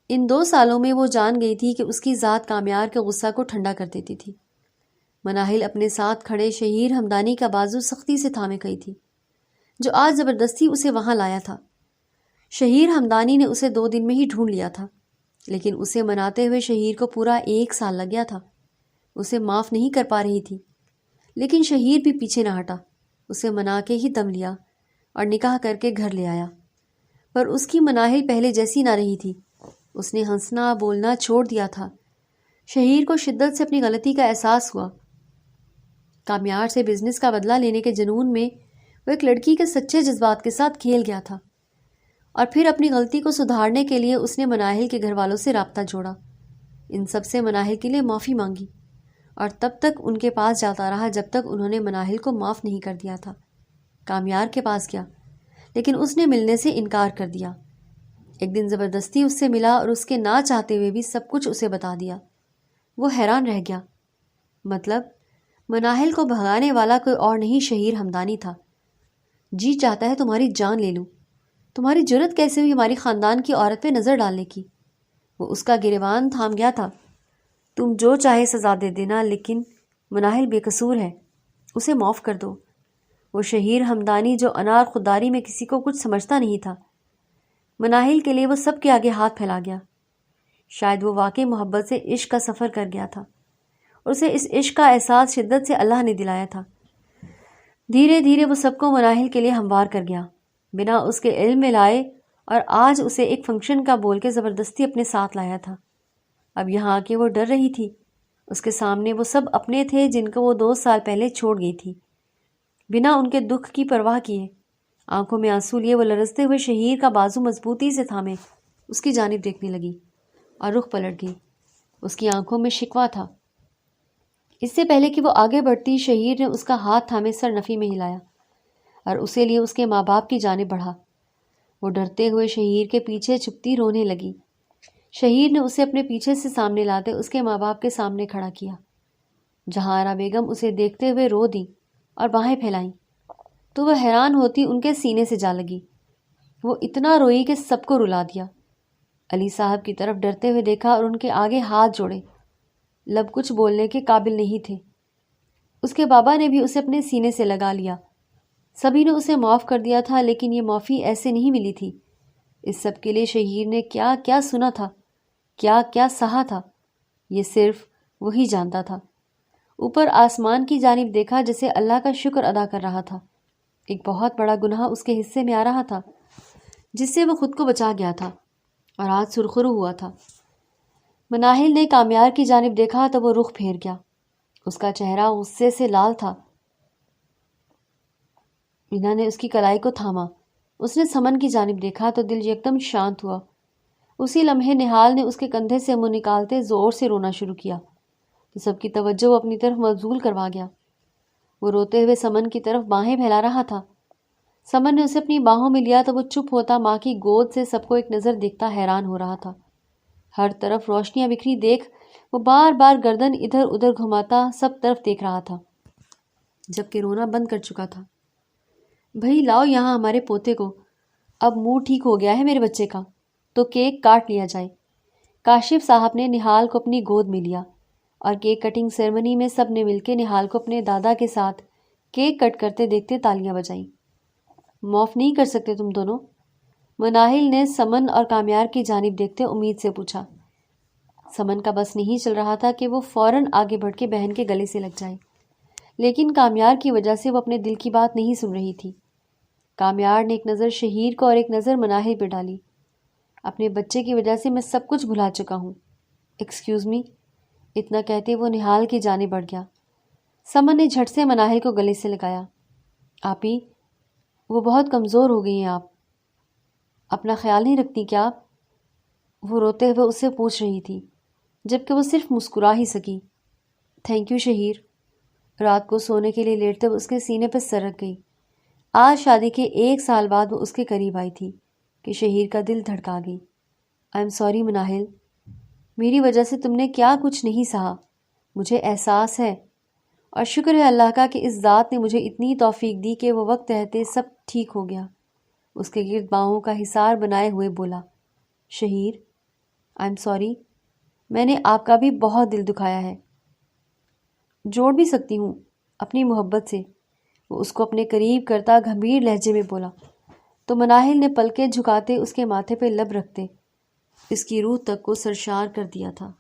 ان 2 سالوں میں وہ جان گئی تھی کہ اس کی ذات کامیار کے غصہ کو ٹھنڈا کر دیتی تھی۔ مناہل اپنے ساتھ کھڑے شہیر ہمدانی کا بازو سختی سے تھامے گئی تھی، جو آج زبردستی اسے وہاں لایا تھا۔ شہیر ہمدانی نے اسے 2 دن میں ہی ڈھونڈ لیا تھا، لیکن اسے مناتے ہوئے شہیر کو پورا 1 سال لگ گیا تھا۔ اسے معاف نہیں کر پا رہی تھی، لیکن شہیر بھی پیچھے نہ ہٹا، اسے منا کے ہی دم لیا اور نکاح کر کے گھر لے آیا۔ پر اس کی مناہل پہلے جیسی نہ رہی تھی۔ اس نے ہنسنا بولنا چھوڑ دیا تھا۔ شہیر کو شدت سے اپنی غلطی کا احساس ہوا۔ کامیار سے بزنس کا بدلہ لینے کے جنون میں وہ ایک لڑکی کے سچے جذبات کے ساتھ کھیل گیا تھا، اور پھر اپنی غلطی کو سدھارنے کے لیے اس نے مناہل کے گھر والوں سے رابطہ جوڑا۔ ان سب سے مناہل کے لیے معافی مانگی، اور تب تک ان کے پاس جاتا رہا جب تک انہوں نے مناہل کو معاف نہیں کر دیا تھا۔ کامیار کے پاس گیا، لیکن اس نے ملنے سے انکار کر دیا۔ ایک دن زبردستی اس سے ملا اور اس کے نہ چاہتے ہوئے بھی سب کچھ اسے بتا دیا۔ وہ حیران رہ گیا۔ مطلب مناہل کو بھگانے والا کوئی اور نہیں شہیر ہمدانی تھا۔ جی چاہتا ہے تمہاری جان لے لوں۔ تمہاری جرت کیسے ہوئی ہماری خاندان کی عورت پہ نظر ڈالنے کی؟ وہ اس کا گریبان تھام گیا تھا۔ تم جو چاہے سزا دے دینا، لیکن مناہل بے قصور ہے، اسے معاف کر دو۔ وہ شہیر ہمدانی جو انار خودداری میں کسی کو کچھ سمجھتا نہیں تھا، مناہل کے لیے وہ سب کے آگے ہاتھ پھیلا گیا۔ شاید وہ واقعی محبت سے عشق کا سفر کر گیا تھا، اور اسے اس عشق کا احساس شدت سے اللہ نے دلایا تھا۔ دھیرے دھیرے وہ سب کو مناہل کے لیے ہموار کر گیا، بنا اس کے علم میں لائے، اور آج اسے ایک فنکشن کا بول کے زبردستی اپنے ساتھ لایا تھا۔ اب یہاں آ کے وہ ڈر رہی تھی۔ اس کے سامنے وہ سب اپنے تھے جن کو وہ 2 سال پہلے چھوڑ گئی تھی۔ بنا ان کے دکھ کی پرواہ کیے، آنکھوں میں آنسو لیے وہ لرزتے ہوئے شہیر کا بازو مضبوطی سے تھامے اس کی جانب دیکھنے لگی، اور رخ پلٹ گئی۔ اس کی آنکھوں میں شکوہ تھا۔ اس سے پہلے کہ وہ آگے بڑھتی، شہیر نے اس کا ہاتھ تھامے سر نفی میں ہلایا اور اسے لیے اس کے ماں باپ کی جانب بڑھا۔ وہ ڈرتے ہوئے شہیر کے پیچھے چھپتی رونے لگی۔ شہیر نے اسے اپنے پیچھے سے سامنے لاتے اس کے ماں باپ کے سامنے کھڑا کیا۔ جہاں بیگم اسے دیکھتے ہوئے رو دیں اور باہیں پھیلائیں تو وہ حیران ہوتی ان کے سینے سے جا لگی۔ وہ اتنا روئی کہ سب کو رلا دیا۔ علی صاحب کی طرف ڈرتے ہوئے دیکھا اور ان کے آگے ہاتھ جوڑے، لب کچھ بولنے کے قابل نہیں تھے۔ اس کے بابا نے بھی اسے اپنے سینے سے لگا لیا۔ سبھی نے اسے معاف کر دیا تھا، لیکن یہ معافی ایسے نہیں ملی تھی۔ اس سب کے لیے شہیر نے کیا کیا سنا تھا، کیا کیا سہا تھا۔ یہ صرف وہی جانتا تھا۔ اوپر آسمان کی جانب دیکھا جسے اللہ کا شکر ادا کر رہا تھا۔ ایک بہت بڑا گناہ اس کے حصے میں آ رہا تھا جس سے وہ خود کو بچا گیا تھا اور آج سرخرو ہوا تھا۔ مناہل نے کامیار کی جانب دیکھا تو وہ رخ پھیر گیا۔ اس کا چہرہ غصے سے لال تھا۔ مینا نے اس کی کلائی کو تھاما۔ اس نے سمن کی جانب دیکھا تو دل یکدم شانت ہوا۔ اسی لمحے نہال نے اس کے کندھے سے منہ نکالتے زور سے رونا شروع کیا تو سب کی توجہ وہ اپنی طرف مبذول کروا گیا۔ وہ روتے ہوئے سمن کی طرف باہیں پھیلا رہا تھا۔ سمن نے اسے اپنی باہوں میں لیا تو وہ چپ ہوتا ماں کی گود سے سب کو ایک نظر دیکھتا حیران ہو رہا تھا۔ ہر طرف روشنیاں بکھری دیکھ وہ بار بار گردن ادھر ادھر گھماتا سب طرف دیکھ رہا تھا، جبکہ رونا بند کر چکا تھا۔ بھئی لاؤ یہاں ہمارے پوتے کو، اب منہ ٹھیک ہو گیا ہے میرے بچے کا، تو کیک کاٹ لیا جائے۔ کاشف صاحب نے نہال کو اپنی گود میں لیا اور کیک کٹنگ سیرمنی میں سب نے مل کے نہال کو اپنے دادا کے ساتھ کیک کٹ کرتے دیکھتے تالیاں بجائیں۔ معاف نہیں کر سکتے تم دونوں؟ مناہل نے سمن اور کامیار کی جانب دیکھتے امید سے پوچھا۔ سمن کا بس نہیں چل رہا تھا کہ وہ فوراً آگے بڑھ کے بہن کے گلے سے لگ جائے، لیکن کامیار کی وجہ سے وہ اپنے دل کی بات نہیں سن رہی تھی۔ کامیار نے ایک نظر شہیر کو اور ایک نظر مناہل پہ ڈالی۔ اپنے بچے کی وجہ سے میں سب کچھ بھلا چکا ہوں، ایکسکیوز می۔ اتنا کہتے وہ نہال کی جانب بڑھ گیا۔ سمن نے جھٹ سے مناہل کو گلے سے لگایا۔ آپی، وہ بہت کمزور ہو گئی ہیں، آپ اپنا خیال نہیں رکھتی کیا آپ؟ وہ روتے ہوئے اس سے پوچھ رہی تھی، جبکہ وہ صرف مسکرا ہی سکی۔ Thank you Shaheer. رات کو سونے کے لیے لیٹتے ہوئے اس کے سینے پہ سر رکھ گئی۔ آج شادی کے 1 سال بعد وہ اس کے قریب آئی تھی کہ شہیر کا دل دھڑکا گئی۔ آئی ایم سوری مناہل، میری وجہ سے تم نے کیا کچھ نہیں سہا، مجھے احساس ہے، اور شکر ہے اللہ کا کہ اس ذات نے مجھے اتنی توفیق دی کہ وہ وقت رہتے سب ٹھیک ہو گیا۔ اس کے گرد باہوں کا حصار بنائے ہوئے بولا۔ شہیر، آئی ایم سوری، میں نے آپ کا بھی بہت دل دکھایا ہے۔ جوڑ بھی سکتی ہوں اپنی محبت سے، وہ اس کو اپنے قریب کرتا گھمبیر لہجے میں بولا تو مناہل نے پلکیں جھکاتے اس کے ماتھے پہ لب رکھتے اس کی روح تک کو سرشار کر دیا تھا۔